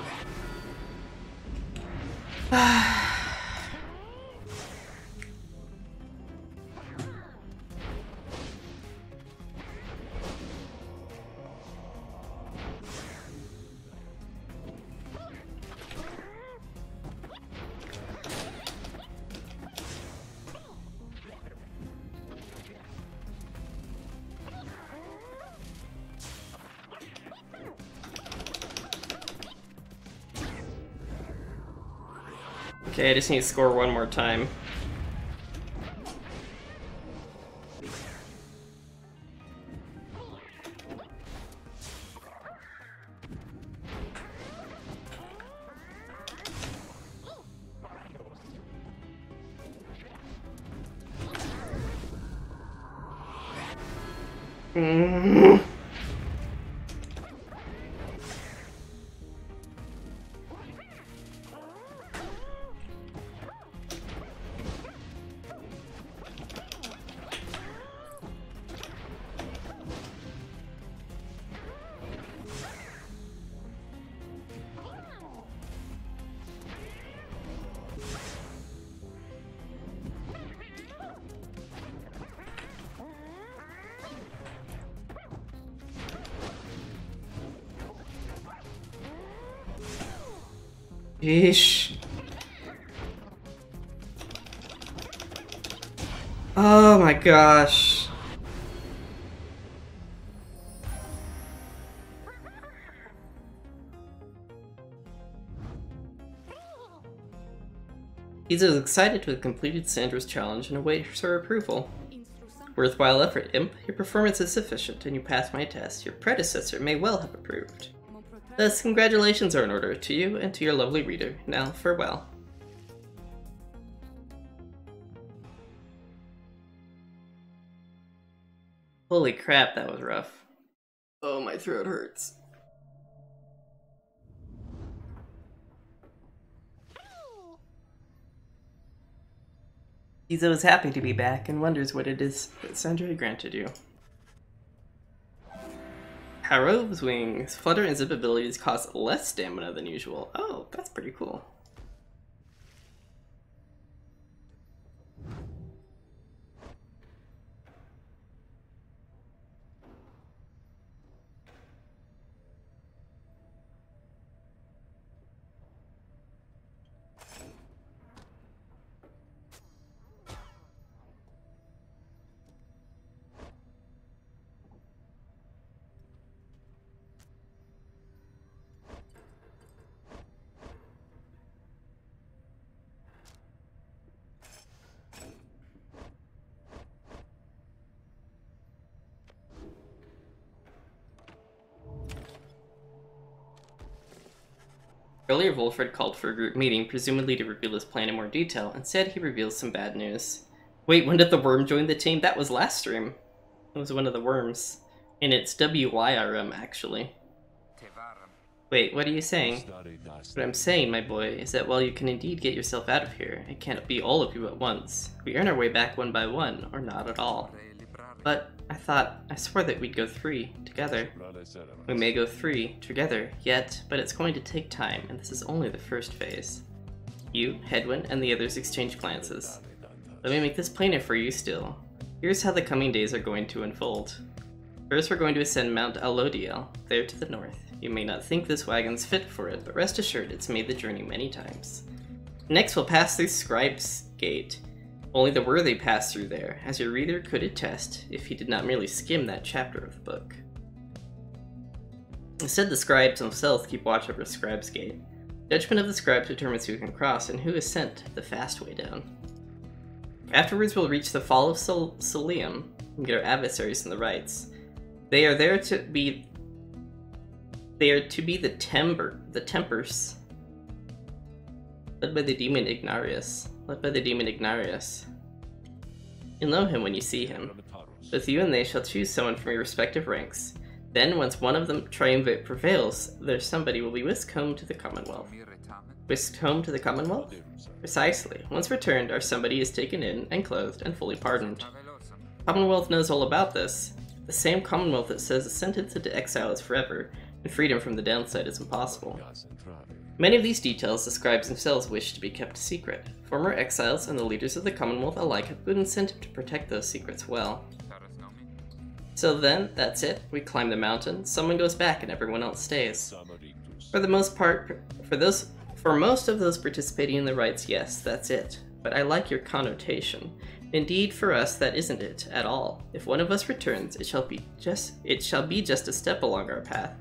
[SPEAKER 1] Okay, I just need to score one more time. Yeesh. Oh my gosh. He's as excited to have completed Sandra's challenge and awaits her approval. Worthwhile effort, Imp. Your performance is sufficient, and you passed my test. Your predecessor may well have approved. Thus, congratulations are in order to you and to your lovely reader. Now, farewell. Holy crap, that was rough. Oh, my throat hurts. Tizo is happy to be back and wonders what it is that Sandra granted you. Pyre's wings. Flutter and zip abilities cost less stamina than usual. Oh, that's pretty cool. Earlier, Wolfred called for a group meeting, presumably to reveal his plan in more detail. Instead, he reveals some bad news. Wait, when did the worm join the team? That was last stream. It was one of the worms. And it's WYRM, actually. Wait, what are you saying? What I'm saying, my boy, is that while you can indeed get yourself out of here, it can't be all of you at once. We earn our way back one by one, or not at all. But I swore that we'd go 3 together. We may go 3 together yet, but it's going to take time, and this is only the first phase. You, Hedwyn, and the others exchange glances. Let me make this plainer for you still. Here's how the coming days are going to unfold. First, we're going to ascend Mount Alodiel, there to the north. You may not think this wagon's fit for it, but rest assured it's made the journey many times. Next, we'll pass through Scribe's Gate. Only the worthy pass through there, as your reader could attest if he did not merely skim that chapter of the book. Instead, the scribes themselves keep watch over Scribe's Gate. Judgment of the scribes determines who can cross and who is sent the fast way down. Afterwards, we'll reach the Fall of Solium and get our adversaries in the rights. They are there to be the Tempers, led by the demon Ignarius. You'll know him when you see him. Both you and they shall choose someone from your respective ranks. Then, once one of them triumvirate prevails, there's somebody will be whisked home to the Commonwealth. Whisked home to the Commonwealth? Precisely. Once returned, our somebody is taken in and clothed and fully pardoned. Commonwealth knows all about this. The same Commonwealth that says a sentence into exile is forever, and freedom from the downside is impossible. Many of these details the scribes themselves wish to be kept secret. Former exiles and the leaders of the Commonwealth alike have good incentive to protect those secrets well. So then, that's it. We climb the mountain, someone goes back and everyone else stays. For the most part, for most of those participating in the rites, yes, that's it. But I like your connotation. Indeed, for us, that isn't it at all. If one of us returns, it shall be just a step along our path.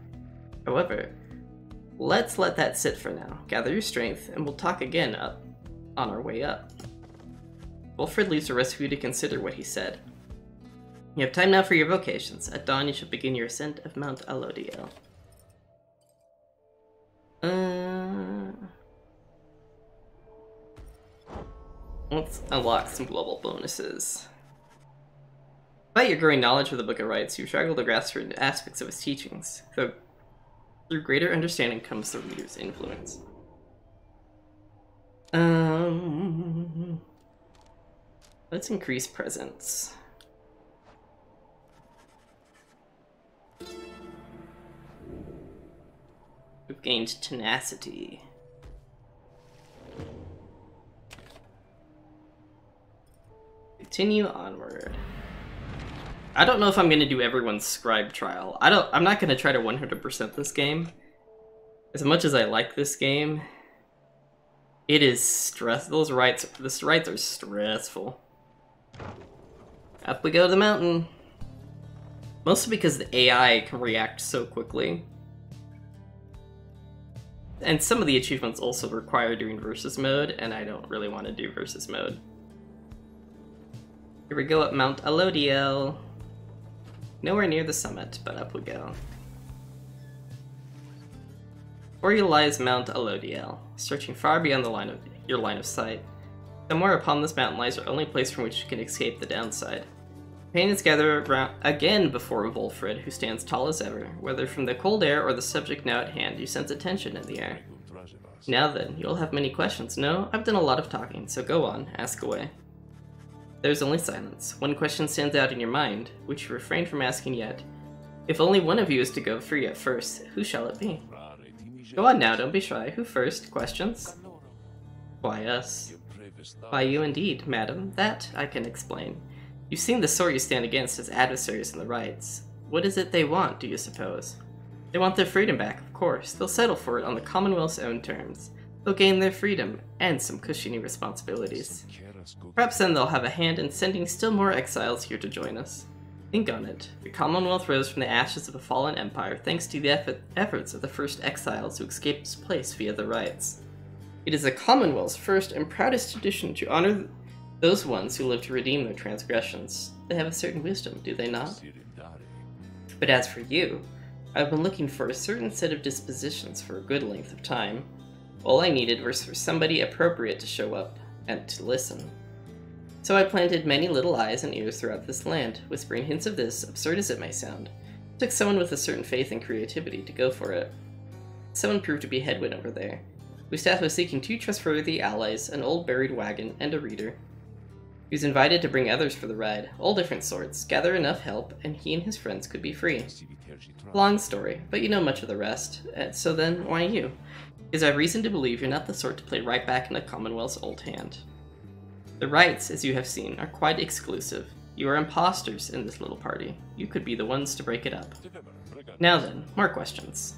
[SPEAKER 1] However, let's let that sit for now. Gather your strength, and we'll talk again on our way up. Wolfred leaves the rest of you to consider what he said. You have time now for your vocations. At dawn, you shall begin your ascent of Mount Alodiel. Let's unlock some global bonuses. Despite your growing knowledge of the Book of Rites, you struggle to grasp certain aspects of its teachings. Through greater understanding comes the reader's influence. Let's increase presence. We've gained tenacity. Continue onward. I don't know if I'm gonna do everyone's scribe trial. I'm not gonna try to 100% this game. As much as I like this game, it is the rites are stressful. Up we go to the mountain. Mostly because the AI can react so quickly. And some of the achievements also require doing versus mode, and I don't really want to do versus mode. Here we go at Mount Alodiel. Nowhere near the summit, but up we go. Before you lies Mount Alodiel, stretching far beyond your line of sight. Somewhere upon this mountain lies the only place from which you can escape the downside. Companions gather around again before Wolfred, who stands tall as ever. Whether from the cold air or the subject now at hand, you sense a tension in the air. Now then, you'll have many questions. No, I've done a lot of talking, so go on, ask away. There's only silence. One question stands out in your mind, which you refrain from asking yet. If only one of you is to go free at first, who shall it be? Go on now, don't be shy. Who first? Questions? Why us? Why you indeed, madam. That I can explain. You've seen the sort you stand against as adversaries in the rites. What is it they want, do you suppose? They want their freedom back, of course. They'll settle for it on the Commonwealth's own terms. They'll gain their freedom, and some cushiony responsibilities. Perhaps then they'll have a hand in sending still more exiles here to join us. Think on it. The Commonwealth rose from the ashes of a fallen empire thanks to the efforts of the first exiles who escaped its place via the rites. It is the Commonwealth's first and proudest tradition to honor those ones who live to redeem their transgressions. They have a certain wisdom, do they not? But as for you, I've been looking for a certain set of dispositions for a good length of time. All I needed was for somebody appropriate to show up and to listen. So I planted many little eyes and ears throughout this land, whispering hints of this, absurd as it may sound. It took someone with a certain faith and creativity to go for it. Someone proved to be headwind over there. We was tasked with seeking 2 trustworthy allies, an old buried wagon, and a reader. He was invited to bring others for the ride, all different sorts, gather enough help, and he and his friends could be free. Long story, but you know much of the rest, so then, why you? Because I have reason to believe you're not the sort to play right back in the Commonwealth's old hand. The rights, as you have seen, are quite exclusive. You are imposters in this little party. You could be the ones to break it up. Now then, more questions.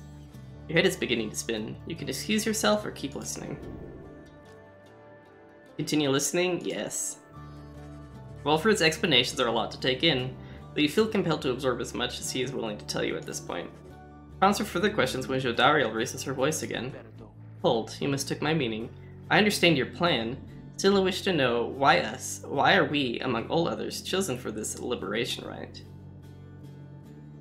[SPEAKER 1] Your head is beginning to spin. You can excuse yourself or keep listening. Continue listening? Yes. Walford's explanations are a lot to take in, but you feel compelled to absorb as much as he is willing to tell you at this point. Grounds for further questions when Jodariel raises her voice again. Hold, you mistook my meaning. I understand your plan. Still I wish to know why us? Why are we, among all others, chosen for this liberation rite?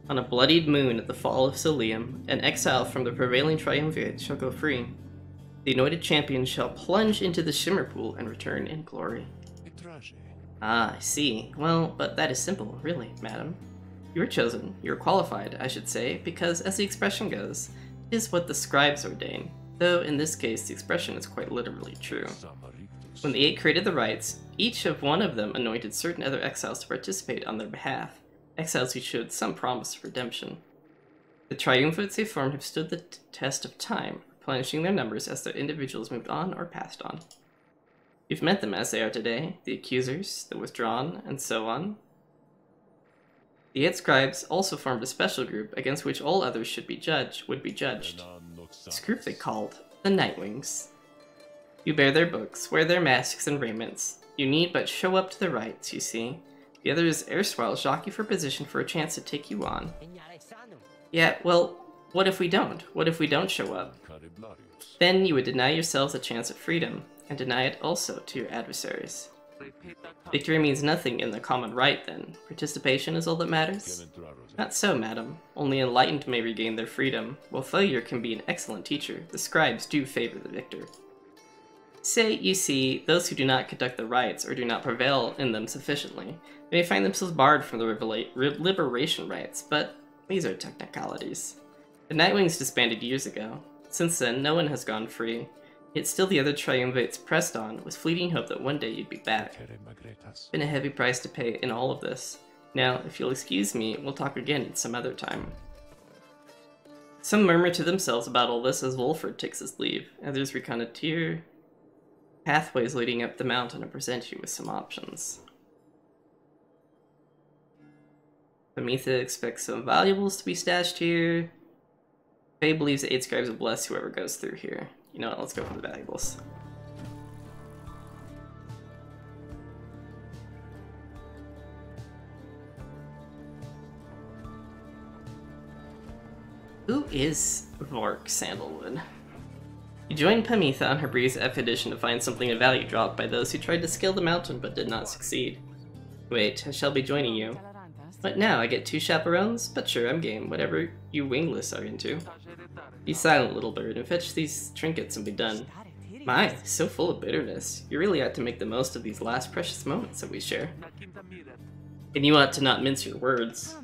[SPEAKER 1] On a bloodied moon at the fall of Solium, an exile from the prevailing triumvirate shall go free. The anointed champion shall plunge into the shimmer pool and return in glory. Ah, I see. Well, but that is simple, really, madam. You are chosen, you are qualified, I should say, because, as the expression goes, it is what the scribes ordain, though in this case the expression is quite literally true. When the 8 created the rites, each of one of them anointed certain other exiles to participate on their behalf, exiles who showed some promise of redemption. The triumvirates they formed have stood the test of time, replenishing their numbers as their individuals moved on or passed on. You've met them as they are today, the accusers, the withdrawn, and so on. The 8 scribes also formed a special group against which all others would be judged. This group they called the Nightwings. You bear their books, wear their masks and raiments. You need but show up to the rites, you see. The others erstwhile jockey for position for a chance to take you on. Yeah, well, what if we don't? What if we don't show up? Then you would deny yourselves a chance at freedom, and deny it also to your adversaries. Victory means nothing in the common right, then. Participation is all that matters? Not so, madam. Only enlightened may regain their freedom. While failure can be an excellent teacher, the scribes do favor the victor. Say, you see, those who do not conduct the rites or do not prevail in them sufficiently, they may find themselves barred from the liberation rites, but these are technicalities. The Nightwings disbanded years ago. Since then, no one has gone free. Yet still the other triumvirates pressed on, with fleeting hope that one day you'd be back. Been a heavy price to pay in all of this. Now, if you'll excuse me, we'll talk again some other time. Some murmur to themselves about all this as Wolford takes his leave. Others reconnoiter pathways leading up the mountain and present you with some options. Pamitha expects some valuables to be stashed here. Faye believes the 8 scribes will bless whoever goes through here. You know what, let's go for the valuables. Who is Vork Sandalwood? You joined Pamitha on her brief expedition to find something of value dropped by those who tried to scale the mountain but did not succeed. Wait, I shall be joining you. What now, I get 2 chaperones? But sure, I'm game, whatever you wingless are into. Be silent, little bird, and fetch these trinkets and be done. My, so full of bitterness. You really ought to make the most of these last precious moments that we share. And you ought to not mince your words.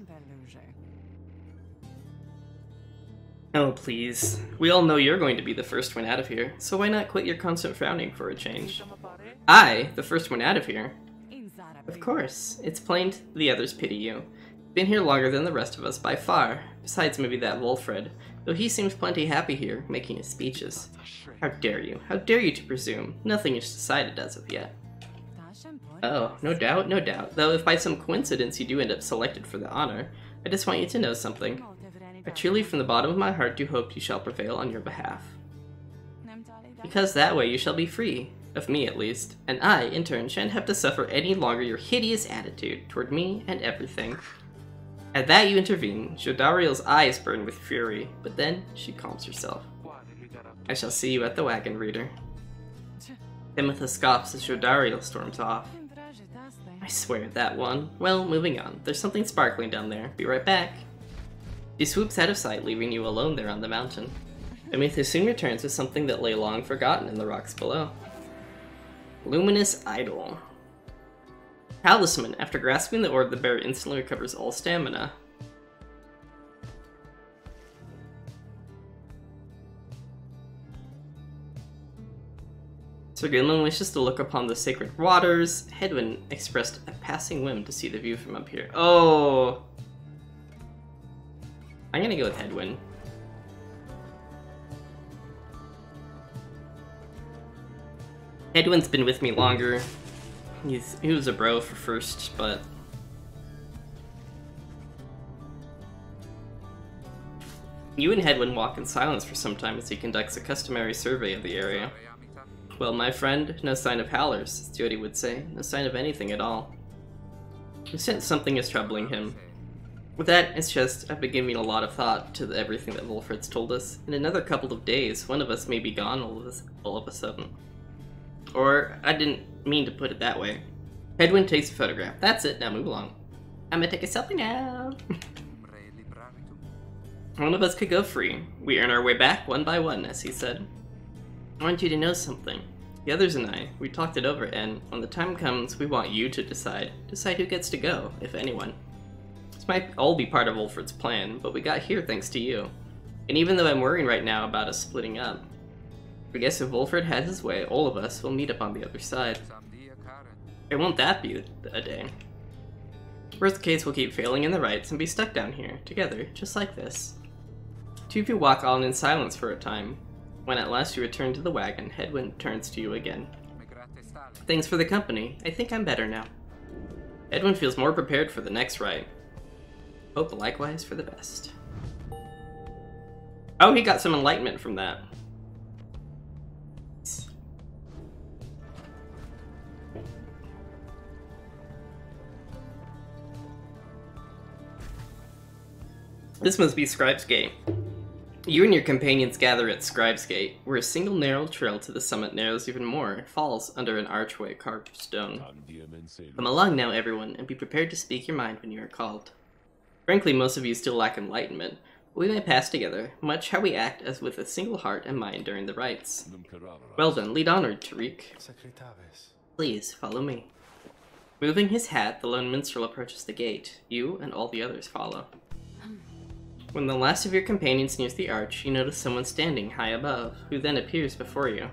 [SPEAKER 1] Oh, please. We all know you're going to be the first one out of here, so why not quit your constant frowning for a change? I, the first one out of here? Of course. It's plain the others pity you. Been here longer than the rest of us by far, besides maybe that Wolfred, though he seems plenty happy here, making his speeches. How dare you? How dare you to presume? Nothing is decided as of yet. Oh, no doubt, no doubt. Though if by some coincidence you do end up selected for the honor, I just want you to know something. I truly from the bottom of my heart do hope you shall prevail on your behalf. Because that way you shall be free, of me at least, and I, in turn, shan't have to suffer any longer your hideous attitude toward me and everything. At that you intervene. Jodariel's eyes burn with fury, but then she calms herself. I shall see you at the wagon, reader. Pamitha scoffs as Jodariel storms off. I swear at that one. Well, moving on. There's something sparkling down there. Be right back. She swoops out of sight, leaving you alone there on the mountain. Amytha soon returns with something that lay long forgotten in the rocks below. Luminous Idol. Talisman. After grasping the orb, the bear instantly recovers all stamina. Sir Gilman wishes to look upon the sacred waters. Hedwyn expressed a passing whim to see the view from up here. Oh! I'm gonna go with Hedwyn. Hedwyn's been with me longer. He was a bro for first, but... You and Hedwyn walk in silence for some time as he conducts a customary survey of the area. Well, my friend, no sign of howlers, as Jody would say. No sign of anything at all. You sense something is troubling him. With that, it's just, I've been giving a lot of thought to everything that Wolfred's told us. In another couple of days, one of us may be gone all of a sudden. Or, I didn't mean to put it that way. Hedwyn takes a photograph. That's it, now move along. I'm gonna take a selfie now. One of us could go free. We earn our way back one by one, as he said. I want you to know something. The others and I, we talked it over, and when the time comes, we want you to decide. Decide who gets to go, if anyone. This might all be part of Wolfred's plan, but we got here thanks to you. And even though I'm worrying right now about us splitting up, I guess if Wolfred had his way, all of us will meet up on the other side. And won't that be a day? Worst case, we'll keep failing in the rites and be stuck down here, together, just like this. Two of you walk on in silence for a time. When at last you return to the wagon, Hedwyn turns to you again. Thanks for the company. I think I'm better now. Hedwyn feels more prepared for the next rite. Hope likewise for the best. Oh, he got some enlightenment from that. This must be Scribe's Gate. You and your companions gather at Scribe's Gate, where a single narrow trail to the summit narrows even more and falls under an archway carved of stone. Come along now, everyone, and be prepared to speak your mind when you are called. Frankly, most of you still lack enlightenment, but we may pass together, much how we act as with a single heart and mind during the rites. Well done, lead onward, Tariq. Please, follow me. Moving his hat, the lone minstrel approaches the gate. You and all the others follow. When the last of your companions nears the arch, you notice someone standing high above, who then appears before you.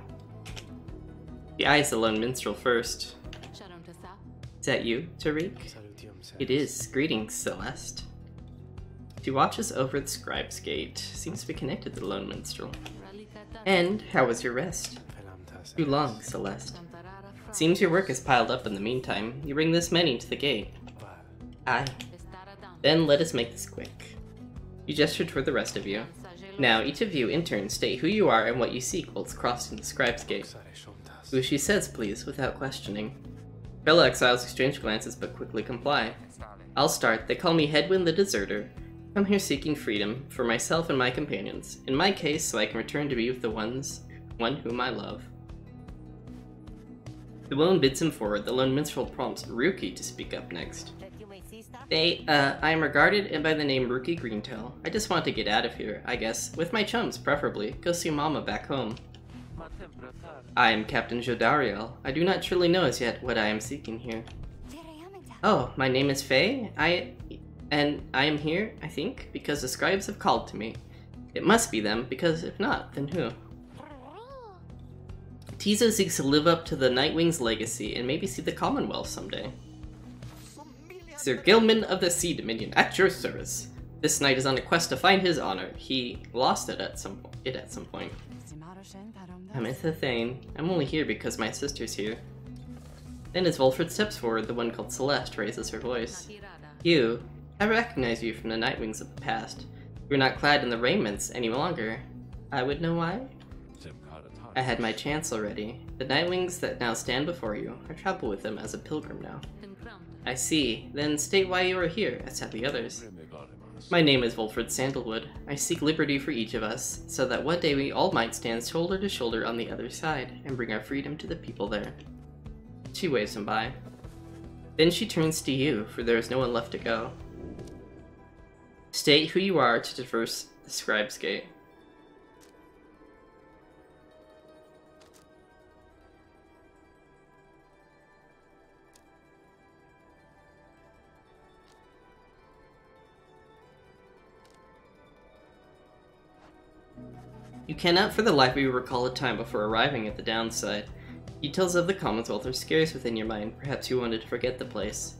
[SPEAKER 1] He eyes the lone minstrel first. Is that you, Tariq? It is. Greetings, Celeste. She watches over the Scribe's Gate. Seems to be connected to the lone minstrel. And how was your rest? Too long, Celeste. Seems your work has piled up in the meantime. You bring this many to the gate. Aye. Then let us make this quick. You gestured toward the rest of you. Now, each of you, in turn, state who you are and what you seek whilst crossing the Scribe's Gate. Who she says, please, without questioning. Fellow exiles exchange glances but quickly comply. I'll start. They call me Hedwyn the Deserter. I'm here seeking freedom, for myself and my companions. In my case, so I can return to be with the one whom I love. The woman bids him forward. The lone minstrel prompts Ruki to speak up next. I am regarded by the name Ruki Greentail. I just want to get out of here, I guess. With my chums, preferably. Go see Mama back home. I am Captain Jodariel. I do not truly know as yet what I am seeking here. Oh, my name is Faye. I am here, I think, because the scribes have called to me. It must be them, because if not, then who? Tizo seeks to live up to the Nightwing's legacy and maybe see the Commonwealth someday. Sir Gilman of the Sea Dominion, at your service. This knight is on a quest to find his honor. He lost it at some point. Amytha Thane. I'm only here because my sister's here. Then as Wolfred steps forward, the one called Celeste raises her voice. You. I recognize you from the Nightwings of the past. You're not clad in the raiments any longer. I would know why? I had my chance already. The Nightwings that now stand before you, I travel with them as a pilgrim now. I see. Then state why you are here, as have the others. My name is Wolfred Sandalwood. I seek liberty for each of us, so that one day we all might stand shoulder to shoulder on the other side, and bring our freedom to the people there. She waves him by. Then she turns to you, for there is no one left to go. State who you are to traverse the Scribe's Gate. You cannot for the life of you recall a time before arriving at the downside. Details of the Commonwealth are scarce within your mind, perhaps you wanted to forget the place.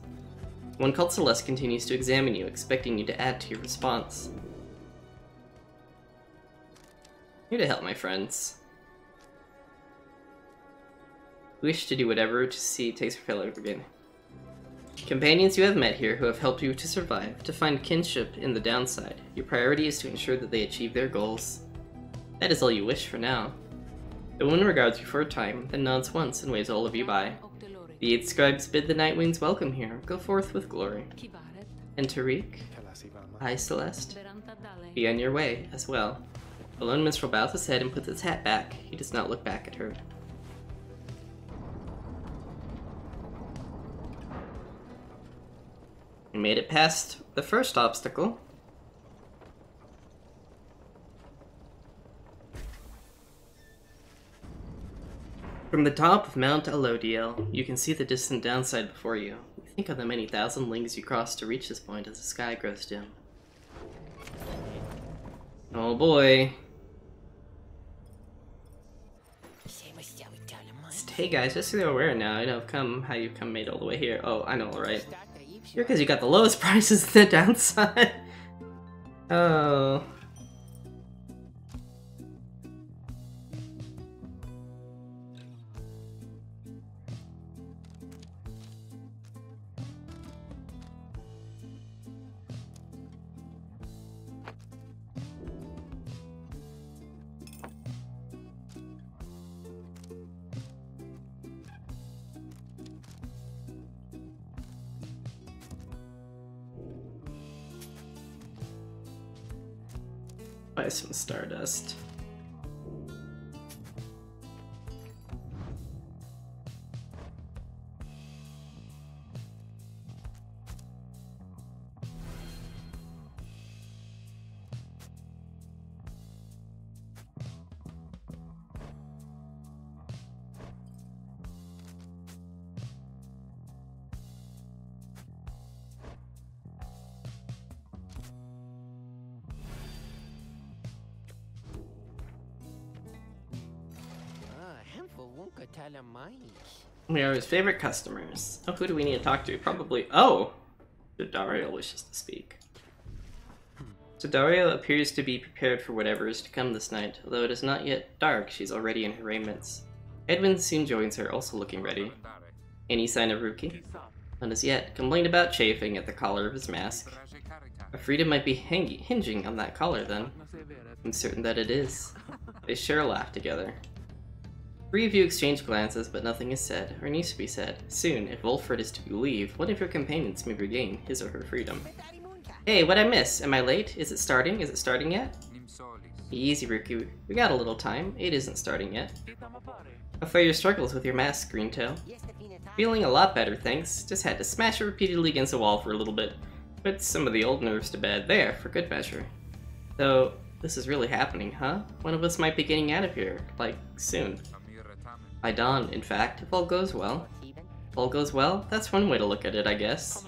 [SPEAKER 1] One called Celeste continues to examine you, expecting you to add to your response. Here to help, my friends. Wish to do whatever to see takes failure again. Companions you have met here who have helped you to survive, to find kinship in the downside. Your priority is to ensure that they achieve their goals. That is all you wish for now. The woman regards you for a time, then nods once and waves all of you by. The 8 scribes bid the Night Winds welcome here. Go forth with glory. And Tariq, hi Celeste, be on your way as well. The lone minstrel bows his head and puts his hat back. He does not look back at her. We made it past the first obstacle. From the top of Mount Alodiel, you can see the distant downside before you. You think of the many thousand links you crossed to reach this point as the sky grows dim. Oh boy. Hey guys, just so you're aware now, I know how you've made all the way here. Oh, I know, right? You're because you got the lowest prices in the downside. Oh. Buy some Stardust. We are his favorite customers. Oh, who do we need to talk to? Probably. Oh! Dario wishes to speak. So Dario appears to be prepared for whatever is to come this night. Although it is not yet dark, she's already in her raiments. Edwin soon joins her, also looking ready. Any sign of Ruki? None as yet. Complained about chafing at the collar of his mask. Our freedom might be hinging on that collar, then. I'm certain that it is. They share a laugh together. 3 of you exchange glances, but nothing is said, or needs to be said. Soon, if Wolfred is to believe, one of your companions may regain his or her freedom. Hey, what'd I miss? Am I late? Is it starting? Is it starting yet? Easy, Ricky. We got a little time. It isn't starting yet. How fare your struggles with your mask, Greentail? Feeling a lot better, thanks. Just had to smash it repeatedly against the wall for a little bit. Put some of the old nerves to bed there, for good measure. Though, this is really happening, huh? One of us might be getting out of here, like, soon. By dawn, in fact, if all goes well. If all goes well? That's one way to look at it, I guess.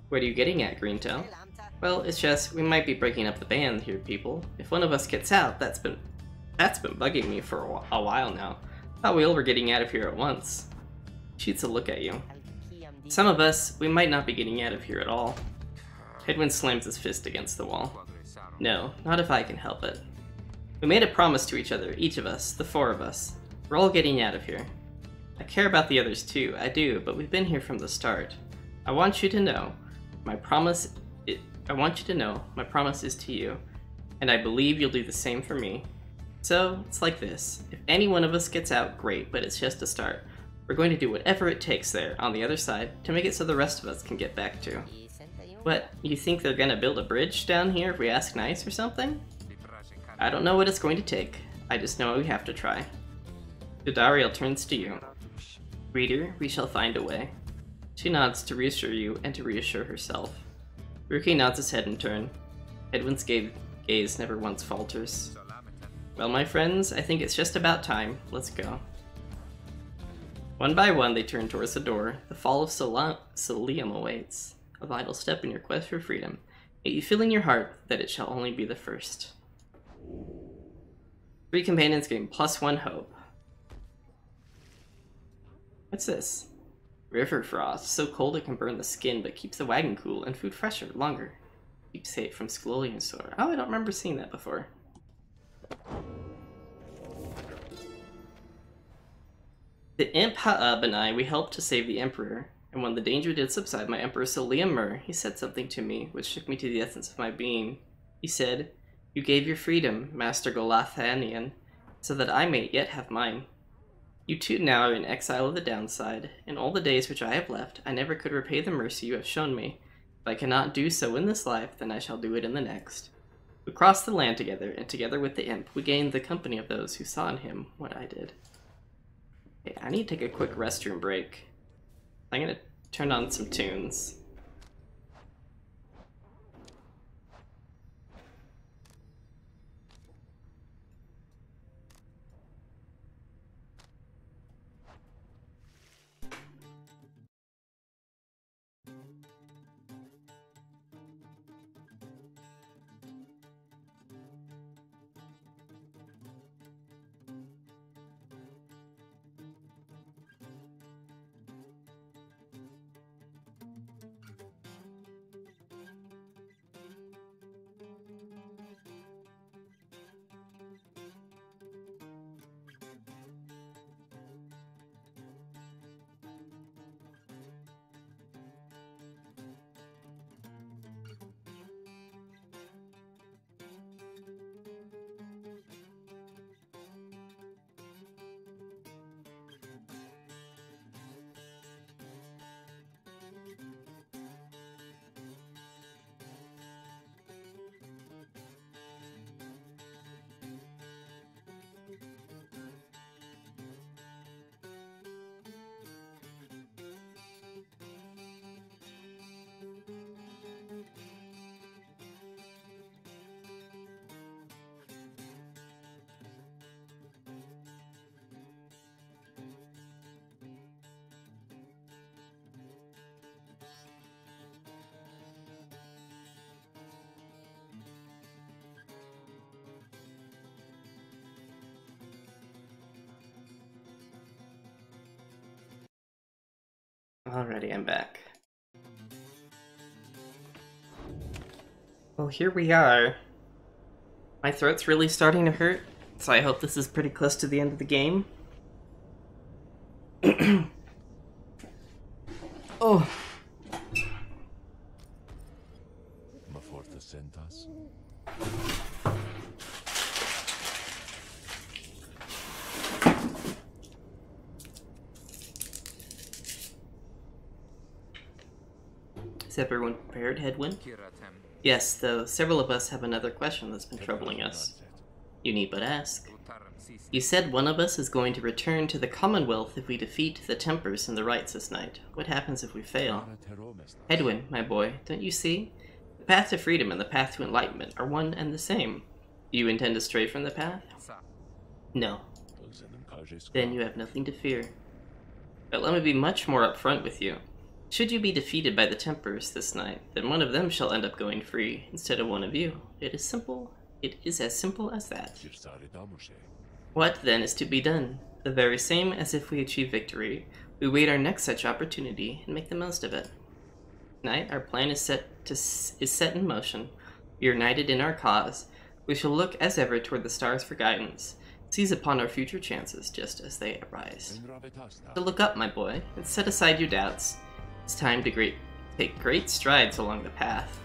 [SPEAKER 1] What are you getting at, Greentail? Well, it's just, we might be breaking up the band here, people. If one of us gets out, that's been bugging me for a while now. Thought we all were getting out of here at once. Shoots a look at you. Some of us, we might not be getting out of here at all. Edwin slams his fist against the wall. No, not if I can help it. We made a promise to each other, each of us, the 4 of us. We're all getting out of here. I care about the others too, I do, but we've been here from the start. I want you to know, my promise is to you, and I believe you'll do the same for me. So, it's like this. If any one of us gets out, great, but it's just a start. We're going to do whatever it takes there, on the other side, to make it so the rest of us can get back to. What, you think they're gonna build a bridge down here if we ask nice or something? I don't know what it's going to take. I just know we have to try. Dariel turns to you. Reader, we shall find a way. She nods to reassure you and to reassure herself. Ruki nods his head in turn. Edwin's gaze never once falters. Well, my friends, I think it's just about time. Let's go. One by one, they turn towards the door. The fall of Solium awaits. A vital step in your quest for freedom. Yet you feel in your heart that it shall only be the first. 3 companions gain +1 hope. What's this? River frost. So cold it can burn the skin, but keeps the wagon cool and food fresher longer. Keeps safe from Scolian sore. Oh, I don't remember seeing that before. The imp Ha'ab and I, we helped to save the Emperor, and when the danger did subside, my Emperor Liam, he said something to me, which shook me to the essence of my being. He said, "You gave your freedom, Master Golathanian, so that I may yet have mine. You too now are in exile of the downside. In all the days which I have left, I never could repay the mercy you have shown me. If I cannot do so in this life, then I shall do it in the next." We crossed the land together, and together with the imp, we gained the company of those who saw in him what I did. Okay, I need to take a quick restroom break. I'm gonna turn on some tunes. Alrighty, I'm back. Well, here we are. My throat's really starting to hurt, so I hope this is pretty close to the end of the game. Oh. Is everyone prepared, Hedwyn? Yes, though several of us have another question that's been troubling us. You need but ask. You said one of us is going to return to the Commonwealth if we defeat the Tempers and the Rights this night. What happens if we fail? Hedwyn, my boy, don't you see? The path to freedom and the path to enlightenment are one and the same. Do you intend to stray from the path? No. Then you have nothing to fear. But let me be much more upfront with you. Should you be defeated by the Tempers this night, then one of them shall end up going free instead of one of you. It is simple. It is as simple as that. What then is to be done? The very same as if we achieve victory. We wait our next such opportunity and make the most of it. Tonight, our plan is set in motion. We are united in our cause. We shall look as ever toward the stars for guidance. Seize upon our future chances just as they arise. So look up, my boy, and set aside your doubts. It's time to take great strides along the path.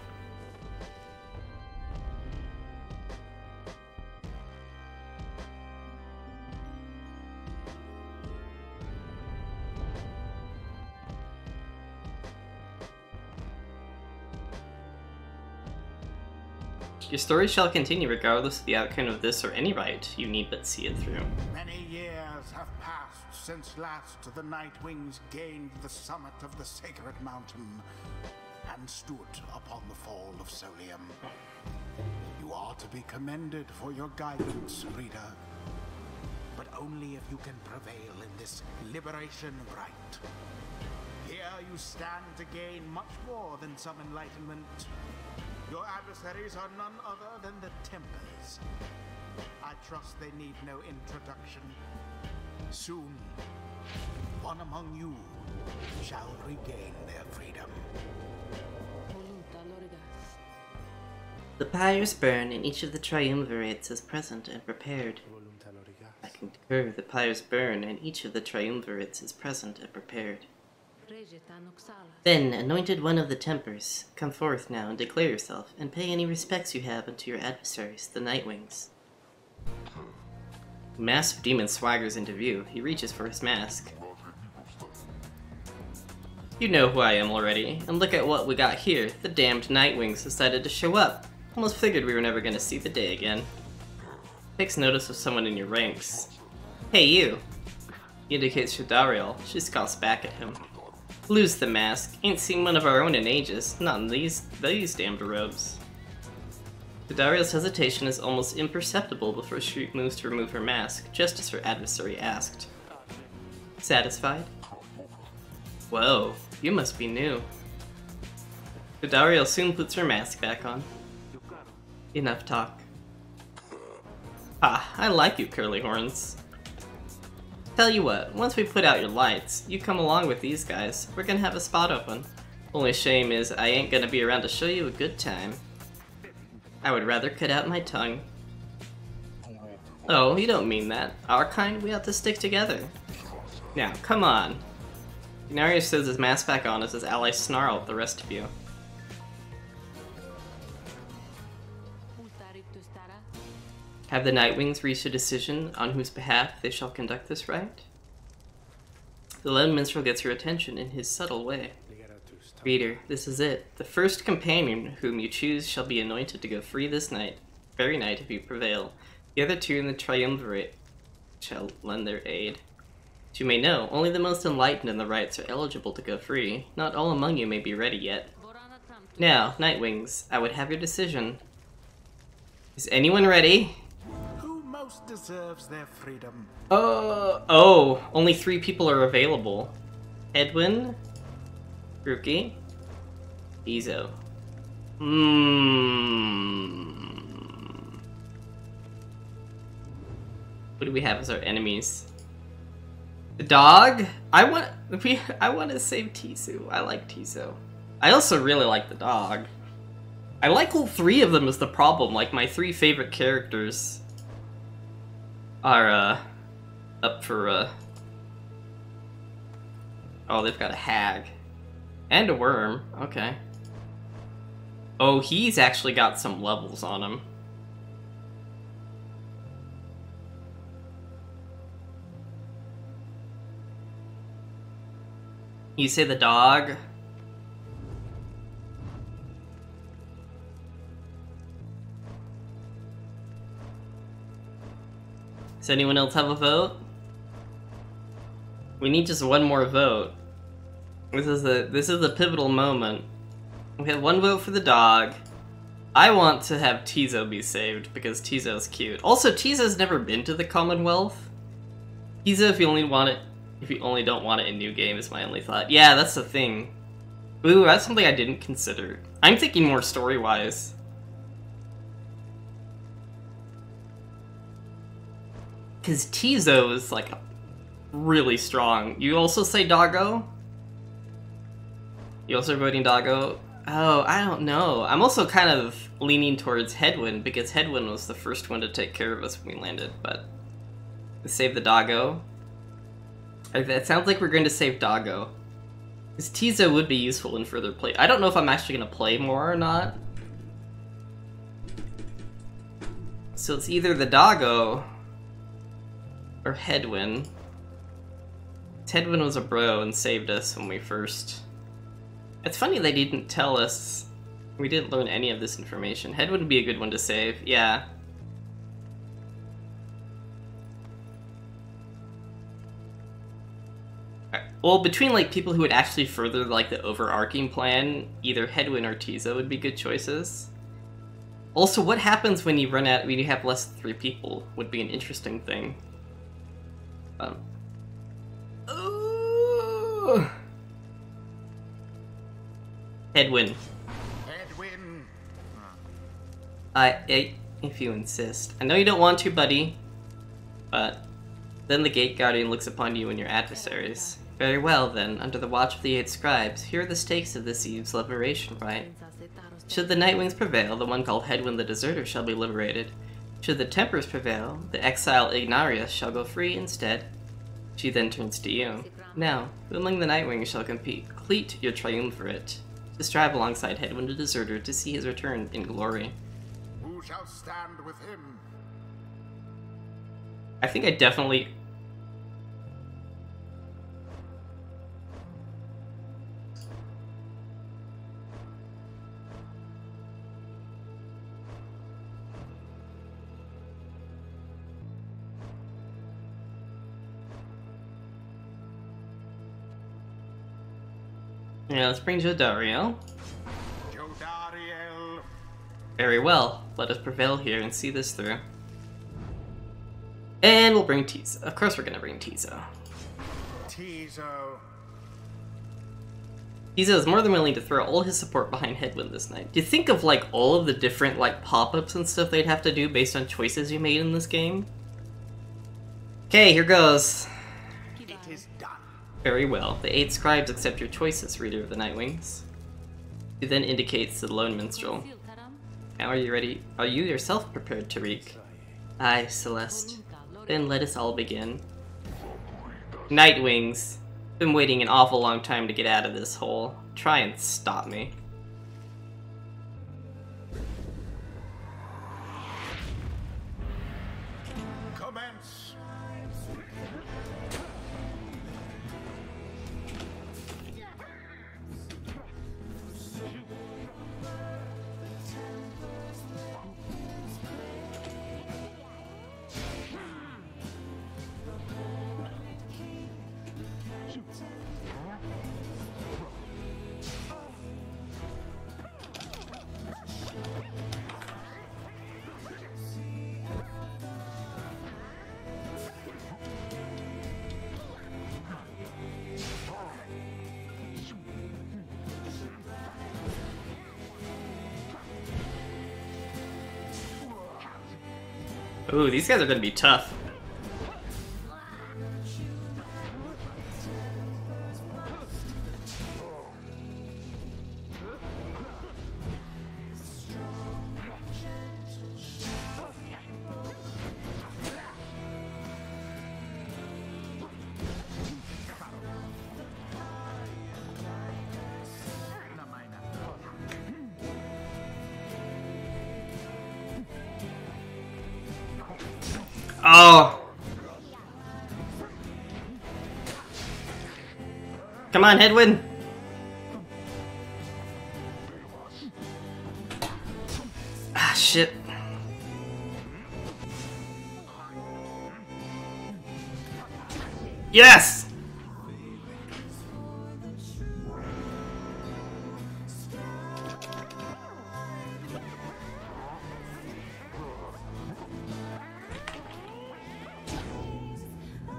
[SPEAKER 1] Your story shall continue regardless of the outcome of this or any rite. You need but see it through.
[SPEAKER 2] Many years have passed since last the Nightwings gained the summit of the sacred mountain and stood upon the fall of Solium. You are to be commended for your guidance, reader, but only if you can prevail in this liberation rite. Here you stand to gain much more than some enlightenment. Your adversaries are none other than the Templars. I trust they need no introduction. Soon, one among you shall regain their freedom.
[SPEAKER 1] The pyres burn and each of the triumvirates is present and prepared. I concur, the pyres burn and each of the triumvirates is present and prepared. Then, anointed one of the Tempers, come forth now and declare yourself, and pay any respects you have unto your adversaries, the Nightwings. The masked demon swaggers into view. He reaches for his mask. You know who I am already, and look at what we got here. The damned Nightwings decided to show up. Almost figured we were never going to see the day again. Takes notice of someone in your ranks. Hey you! He indicates Shadariel. She scoffs back at him. Lose the mask. Ain't seen one of our own in ages. Not in these damned robes. Shadariel's hesitation is almost imperceptible before she moves to remove her mask, just as her adversary asked. Satisfied? Whoa, you must be new. Shadariel soon puts her mask back on. Enough talk. Ah, I like you, curly horns. Tell you what, once we put out your lights, you come along with these guys. We're gonna have a spot open. Only shame is I ain't gonna be around to show you a good time. I would rather cut out my tongue. Oh, you don't mean that. Our kind, we have to stick together. Now, come on. Inarius throws his mask back on as his allies snarl at the rest of you. Have the Nightwings reached a decision on whose behalf they shall conduct this rite? The lone minstrel gets your attention in his subtle way. Reader, this is it. The first companion whom you choose shall be anointed to go free this night, very night if you prevail. The other two in the triumvirate shall lend their aid. As you may know, only the most enlightened in the rites are eligible to go free. Not all among you may be ready yet. Now, Nightwings, I would have your decision. Is anyone ready?
[SPEAKER 2] Who most deserves their freedom?
[SPEAKER 1] Oh, only 3 people are available. Edwin, Rookie, Izo. What do we have as our enemies? The dog? I want to save Tisu. I like Tiso. I also really like the dog. I like all 3 of them is the problem. Like, my 3 favorite characters are, up for, oh, they've got a hag. And a worm. Okay. Oh, he's actually got some levels on him. You say the dog? Does anyone else have a vote? We need just one more vote. This is the pivotal moment. We have 1 vote for the dog. I want to have Tizo be saved because Tizo's cute. Also, Tizo's never been to the Commonwealth. Tizo, if you only don't want it in New Game, is my only thought. Yeah, that's the thing. Ooh, that's something I didn't consider. I'm thinking more story-wise. Because Tizo is, like, really strong. You also say Doggo? You also voting Doggo? Oh, I don't know. I'm also kind of leaning towards Headwind, because Headwind was the first one to take care of us when we landed, but... Save the Doggo. It sounds like we're going to save Doggo. Because Tizo would be useful in further play. I don't know if I'm actually going to play more or not. So it's either the Doggo or Headwind. Headwind was a bro and saved us when we first... It's funny they didn't tell us. We didn't learn any of this information. Headwind would be a good one to save, yeah. Well, between like people who would actually further like the overarching plan, either Headwind or Tizo would be good choices. Also, what happens when you have less than 3 people would be an interesting thing.
[SPEAKER 2] Headwind.
[SPEAKER 3] Headwind.
[SPEAKER 1] If you insist. I know you don't want to, buddy. But then the Gate Guardian looks upon you and your adversaries. Very well, then. Under the watch of the 8 scribes, here are the stakes of this eve's liberation rite. Should the Nightwings prevail, the one called Headwind the Deserter shall be liberated. Should the Tempers prevail, the exile Ignarius shall go free instead. She then turns to you. Now, who among the Nightwings shall complete your triumvirate, to strive alongside Headwind the Deserter to see his return in glory?
[SPEAKER 2] Who shall stand with him?
[SPEAKER 1] I think I definitely... Yeah, let's bring Jodariel.
[SPEAKER 2] Jodariel.
[SPEAKER 1] Very well. Let us prevail here and see this through. And we'll bring Tizo. Of course we're gonna bring Tizo.
[SPEAKER 2] Tizo.
[SPEAKER 1] Tizo is more than willing to throw all his support behind Headwind this night. Do you think of like all of the different like pop-ups and stuff they'd have to do based on choices you made in this game? Okay, here goes.
[SPEAKER 2] It is done.
[SPEAKER 1] Very well. The 8 scribes accept your choices, Reader of the Nightwings. He then indicates to the Lone Minstrel. Now are you ready? Are you yourself prepared, Tariq? Aye, Celeste. Then let us all begin. Nightwings. Been waiting an awful long time to get out of this hole. Try and stop me.
[SPEAKER 2] Commence.
[SPEAKER 1] Ooh, these guys are gonna be tough. Oh! Come on, Headwind! Ah, shit. Yes!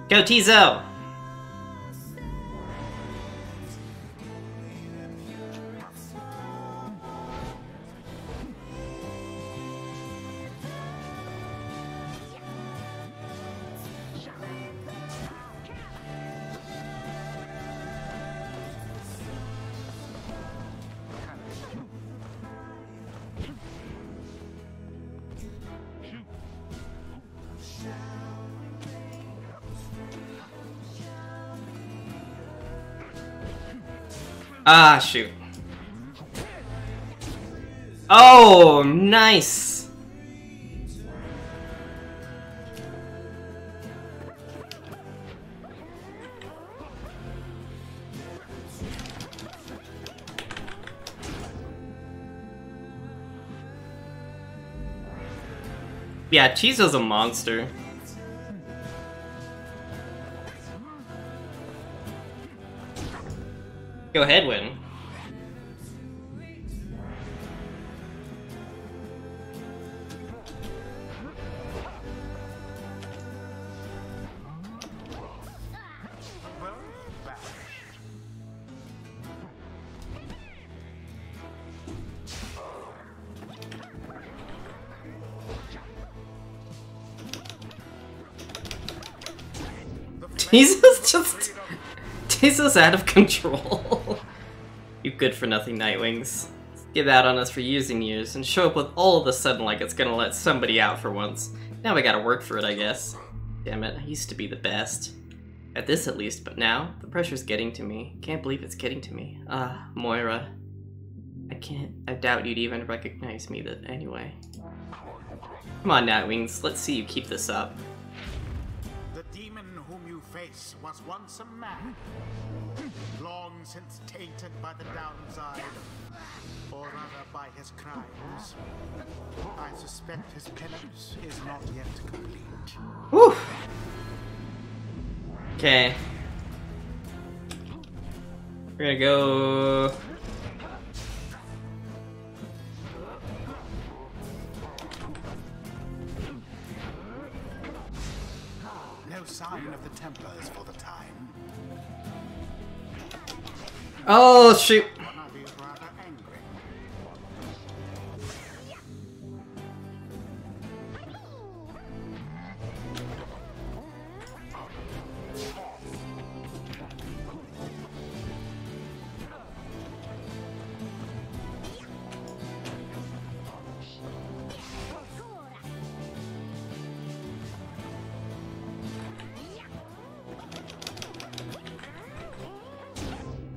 [SPEAKER 1] Go, Tizo! Ah, shoot. Oh, nice! Yeah, Tizo's a monster. Go ahead, win. Tizo's just... Tizo's out of control. You good for nothing Nightwings. Give out on us for years and years, and show up with all of a sudden like it's gonna let somebody out for once. Now we gotta work for it, I guess. Damn it, I used to be the best. At this at least, but now, the pressure's getting to me. Can't believe it's getting to me. Ah, Moira. I doubt you'd even recognize me anyway. Come on, Nightwings, let's see you keep this up.
[SPEAKER 2] The demon whom you face was once a man, long since tainted by the downside, or rather by his crimes. I suspect his penance is not yet complete.
[SPEAKER 1] Whew! Okay. We're gonna go...
[SPEAKER 2] No sign of the Templars for the time.
[SPEAKER 1] Oh, shoot!
[SPEAKER 2] One of you rather angry.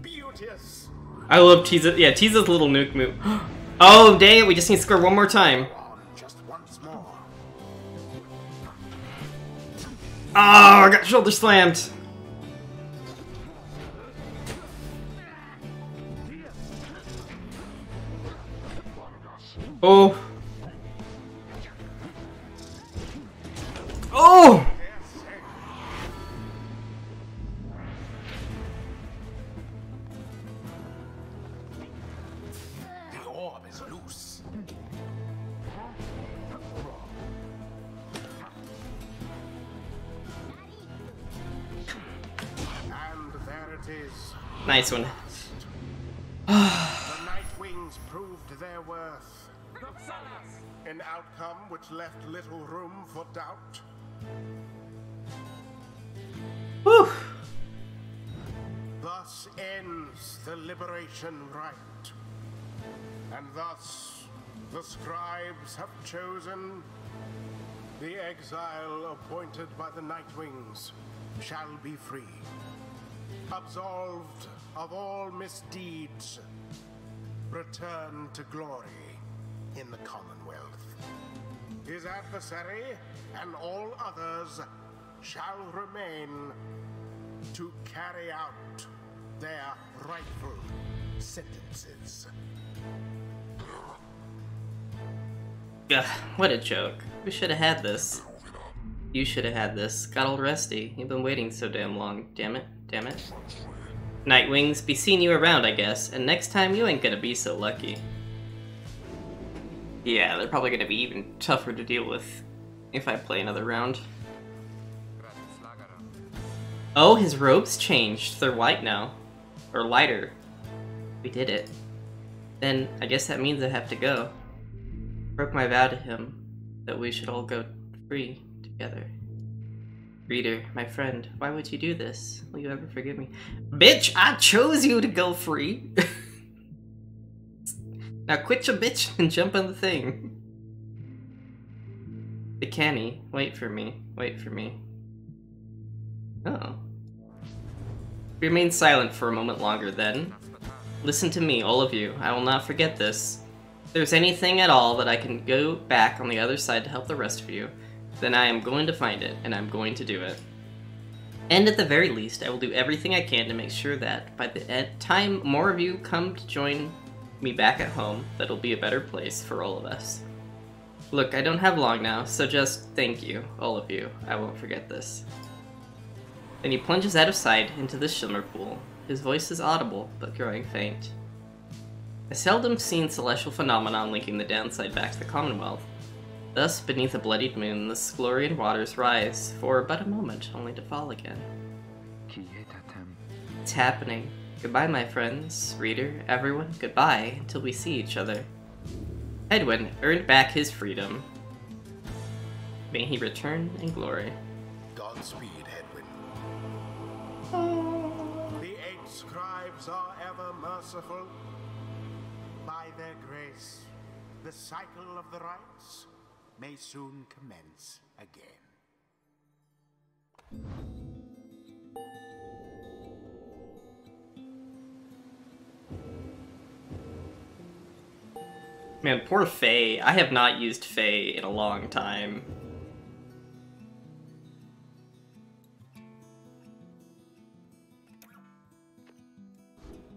[SPEAKER 2] Beauteous.
[SPEAKER 1] I love Tiza. Yeah, Tiza's little nuke move. Oh, dang it, we just need to score one more time.
[SPEAKER 2] On just once more.
[SPEAKER 1] Oh, I got shoulder slammed. Oh. Oh!
[SPEAKER 2] The orb is loose. And there it is.
[SPEAKER 1] Nice one.
[SPEAKER 2] The Nightwings proved their worth. An outcome which left little room for doubt.
[SPEAKER 1] Whew.
[SPEAKER 2] Thus ends the liberation rite. And thus the scribes have chosen the exile appointed by the Nightwings shall be free, absolved of all misdeeds, return to glory in the Commonwealth. His adversary and all others shall remain to carry out their rightful sentences.
[SPEAKER 1] Ugh, what a joke. We should have had this. You should have had this. Got all rusty. You've been waiting so damn long. Damn it. Damn it. Nightwings, be seeing you around, I guess. And next time, you ain't gonna be so lucky. Yeah, they're probably gonna be even tougher to deal with if I play another round. Oh, his robes changed. They're white now. Or lighter. We did it. Then, I guess that means I have to go. Broke my vow to him that we should all go free together. Reader, my friend, why would you do this? Will you ever forgive me? Bitch, I chose you to go free! Now quit your bitch and jump on the thing. The canny, wait for me, wait for me. Oh. Remain silent for a moment longer then. Listen to me, all of you, I will not forget this. If there's anything at all that I can go back on the other side to help the rest of you, then I am going to find it, and I'm going to do it. And at the very least, I will do everything I can to make sure that, by the time more of you come to join me back at home, that it'll be a better place for all of us. Look, I don't have long now, so just thank you, all of you. I won't forget this. Then he plunges out of sight into the shimmer pool. His voice is audible, but growing faint. I seldom seen celestial phenomenon linking the downside back to the Commonwealth. Thus, beneath a bloodied moon, the Sclorian waters rise, for but a moment, only to fall again. It's happening. Goodbye, my friends, reader, everyone, goodbye, until we see each other. Edwin earned back his freedom. May he return in glory.
[SPEAKER 2] Godspeed, Edwin. The 8 scribes are ever merciful. By their grace, the cycle of the rites may soon commence again.
[SPEAKER 1] Man, poor Faye. I have not used Faye in a long time.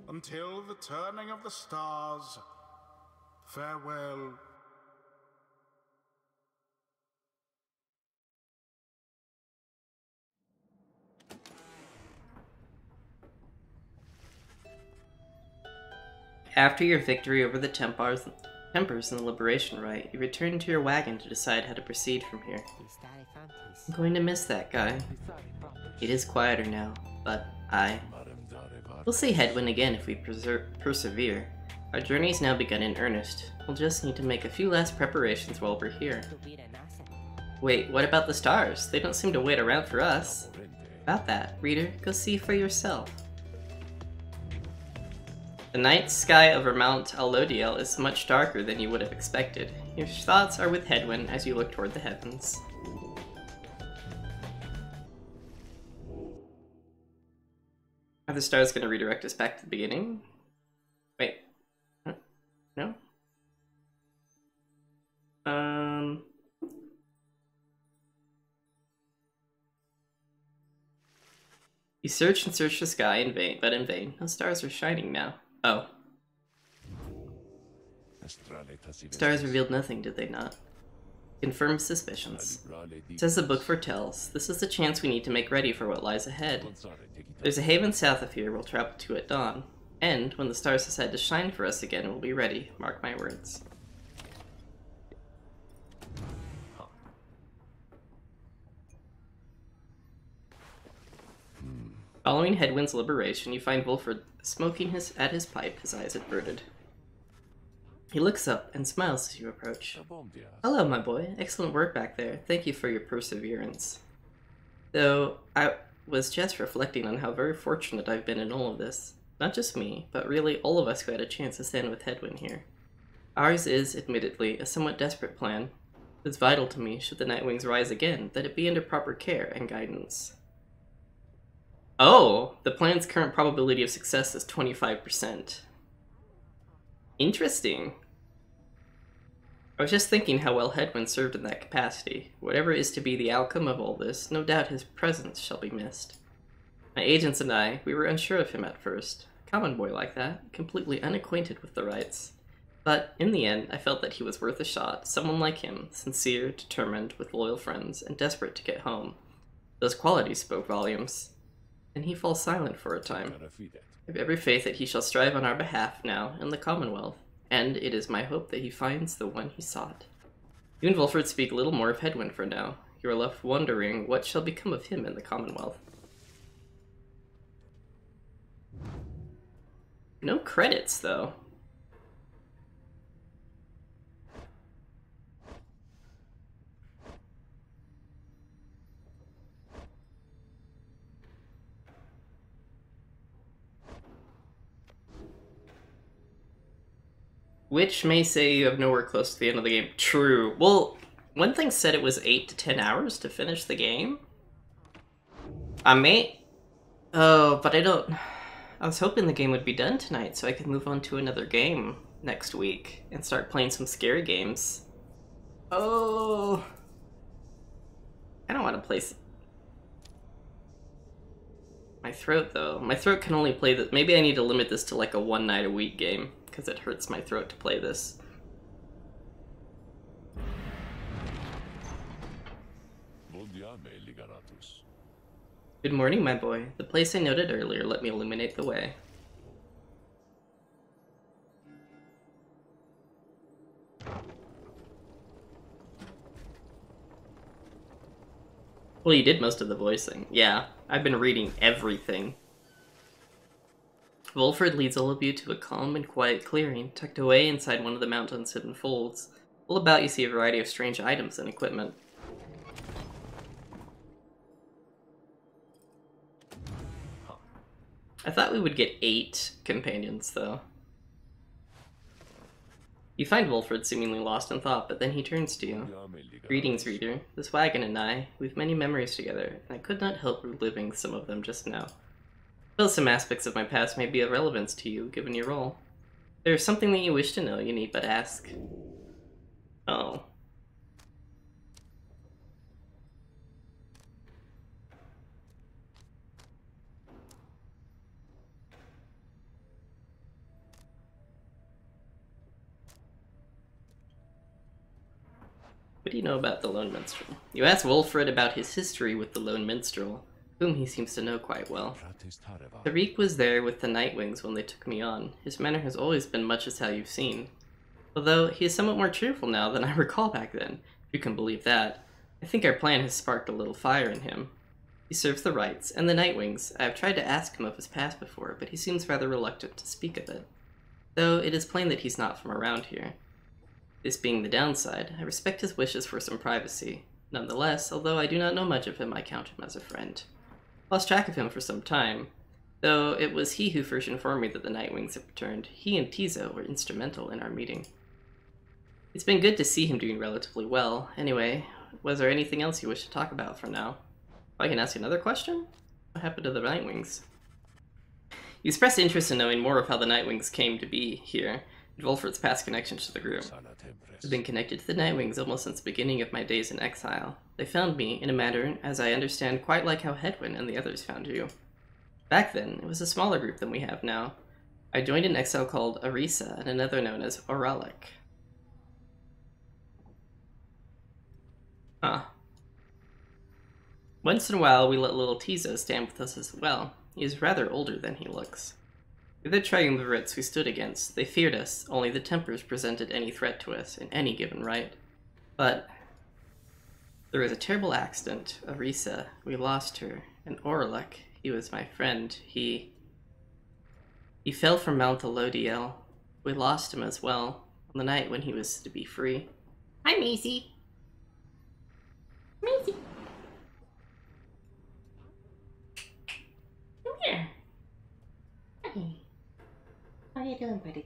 [SPEAKER 2] Until the turning of the stars, farewell.
[SPEAKER 1] After your victory over the Tempers in the Liberation Rite, you return to your wagon to decide how to proceed from here. I'm going to miss that guy. It is quieter now, but we'll see Hedwyn again if we persevere. Our journey's now begun in earnest. We'll just need to make a few last preparations while we're here. Wait, what about the stars? They don't seem to wait around for us. About that, reader, go see for yourself. The night sky over Mount Alodiel is much darker than you would have expected. Your thoughts are with Hedwyn as you look toward the heavens. Are the stars going to redirect us back to the beginning? Wait. Huh? No? You search and search the sky in vain, but in vain. No stars are shining now. Oh. Stars revealed nothing, did they not? Confirmed suspicions. It says the book foretells. This is the chance we need to make ready for what lies ahead. There's a haven south of here we'll travel to at dawn. And, when the stars decide to shine for us again, we'll be ready. Mark my words. Following Hedwyn's liberation, you find Wolford smoking at his pipe, his eyes averted. He looks up and smiles as you approach. Hello, my boy. Excellent work back there. Thank you for your perseverance. Though, I was just reflecting on how very fortunate I've been in all of this. Not just me, but really all of us who had a chance to stand with Hedwyn here. Ours is, admittedly, a somewhat desperate plan. It's vital to me, should the Nightwings rise again, that it be under proper care and guidance. Oh, the plan's current probability of success is 25%. Interesting. I was just thinking how well Hedwyn served in that capacity. Whatever is to be the outcome of all this, no doubt his presence shall be missed. My agents and I, we were unsure of him at first. A common boy like that, completely unacquainted with the rites. But, in the end, I felt that he was worth a shot. Someone like him, sincere, determined, with loyal friends, and desperate to get home. Those qualities spoke volumes. And he falls silent for a time. I have every faith that he shall strive on our behalf now in the Commonwealth, and it is my hope that he finds the one he sought. You and Wolford speak little more of Hedwyn for now. You are left wondering what shall become of him in the Commonwealth. No credits, though. Which may say you have nowhere close to the end of the game. True. Well, one thing said it was 8 to 10 hours to finish the game. I may... Oh, but I don't... I was hoping the game would be done tonight so I could move on to another game next week and start playing some scary games. Oh... I don't want to play... My throat, though. My throat can only play this... Maybe I need to limit this to like a one night a week game, because it hurts my throat to play this. Good morning, my boy. The place I noted earlier let me illuminate the way. Well, you did most of the voicing. Yeah, I've been reading everything. Wolford leads all of you to a calm and quiet clearing, tucked away inside one of the mountain's hidden folds. All about you see a variety of strange items and equipment. I thought we would get 8 companions, though. You find Wolfred seemingly lost in thought, but then he turns to you. Greetings, reader. This wagon and I, we've many memories together, and I could not help reliving some of them just now. Well, some aspects of my past may be of relevance to you, given your role. If there is something that you wish to know, you need but ask. Oh. What do you know about the Lone Minstrel? You ask Wolfred about his history with the Lone Minstrel, whom he seems to know quite well. Tariq was there with the Nightwings when they took me on. His manner has always been much as how you've seen. Although he is somewhat more cheerful now than I recall back then, if you can believe that. I think our plan has sparked a little fire in him. He serves the Rights and the Nightwings. I have tried to ask him of his past before, but he seems rather reluctant to speak of it. Though it is plain that he's not from around here. This being the downside, I respect his wishes for some privacy. Nonetheless, although I do not know much of him, I count him as a friend. Lost track of him for some time, though it was he who first informed me that the Nightwings had returned. He and Tizo were instrumental in our meeting. It's been good to see him doing relatively well. Anyway, was there anything else you wish to talk about for now? I can ask you another question? What happened to the Nightwings? You expressed interest in knowing more of how the Nightwings came to be here, and Wolfred's past connections to the group. I've been connected to the Nightwings almost since the beginning of my days in exile. They found me, in a manner, as I understand, quite like how Hedwyn and the others found you. Back then, it was a smaller group than we have now. I joined an exile called Arisa, and another known as Oralic. Huh. Once in a while, we let little Tizo stand with us as well. He is rather older than he looks. The other triumvirates we stood against, they feared us, only the Tempers presented any threat to us in any given right. But there was a terrible accident. Arisa, we lost her, and Oralek, he was my friend. He fell from Mount Elodiel. We lost him as well, on the night when he was to be free. Hi, Maisie. Maisie. Come here. Hi. How you doing, buddy?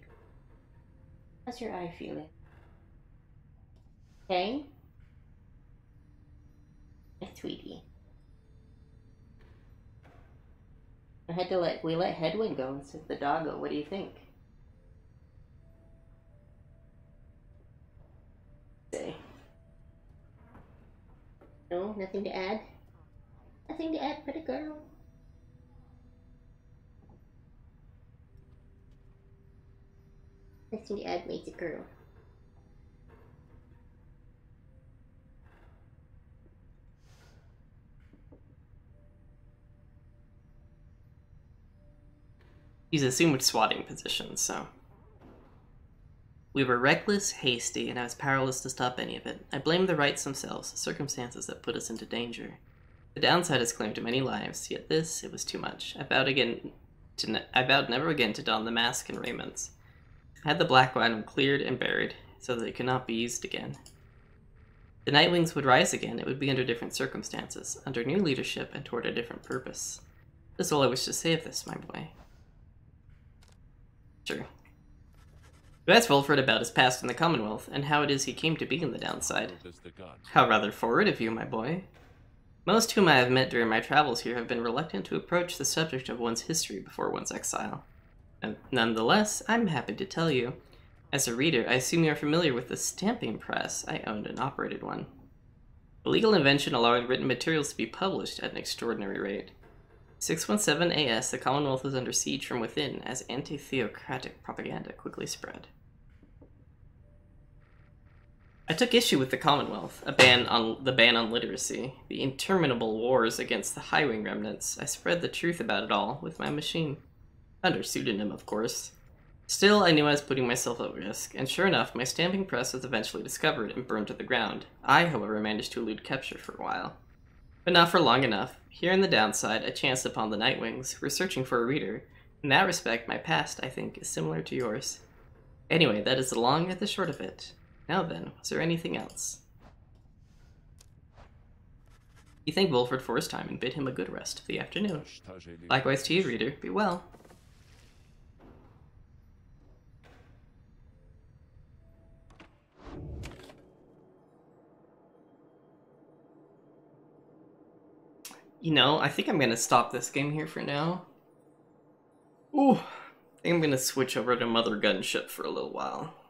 [SPEAKER 1] How's your eye feeling? Okay? Hey, sweetie. We let Hedwyn go instead of the doggo. What do you think? Say. No, nothing to add? Nothing to add, pretty girl? Nothing to add, makes a girl. He's assumed swatting position, so. We were reckless, hasty, and I was powerless to stop any of it. I blame the Rights themselves, the circumstances that put us into danger. The downside has claimed many lives, yet this, it was too much. I vowed never again to don the mask and raiments. I had the Black One cleared and buried, so that it could not be used again. The Nightwings would rise again, it would be under different circumstances, under new leadership and toward a different purpose. That's all I wish to say of this, my boy. Sure. You asked Wolfred about his past in the Commonwealth, and how it is he came to be in the downside. How rather forward of you, my boy. Most whom I have met during my travels here have been reluctant to approach the subject of one's history before one's exile. And nonetheless, I'm happy to tell you. As a reader, I assume you are familiar with the stamping press. I owned and operated one. The legal invention allowed written materials to be published at an extraordinary rate. 617 AS, the Commonwealth was under siege from within as anti-theocratic propaganda quickly spread. I took issue with the Commonwealth, the ban on literacy, the interminable wars against the Highwing remnants. I spread the truth about it all with my machine. Under pseudonym, of course. Still, I knew I was putting myself at risk, and sure enough, my stamping press was eventually discovered and burned to the ground. I, however, managed to elude capture for a while. But not for long enough. Here in the downside, I chanced upon the Nightwings, who were searching for a reader. In that respect, my past, I think, is similar to yours. Anyway, that is the long and the short of it. Now then, was there anything else? He thanked Wilfred for his time and bid him a good rest for the afternoon. Likewise to you, reader. Be well. You know, I think I'm gonna stop this game here for now. Ooh, I think I'm gonna switch over to Mother Gunship for a little while.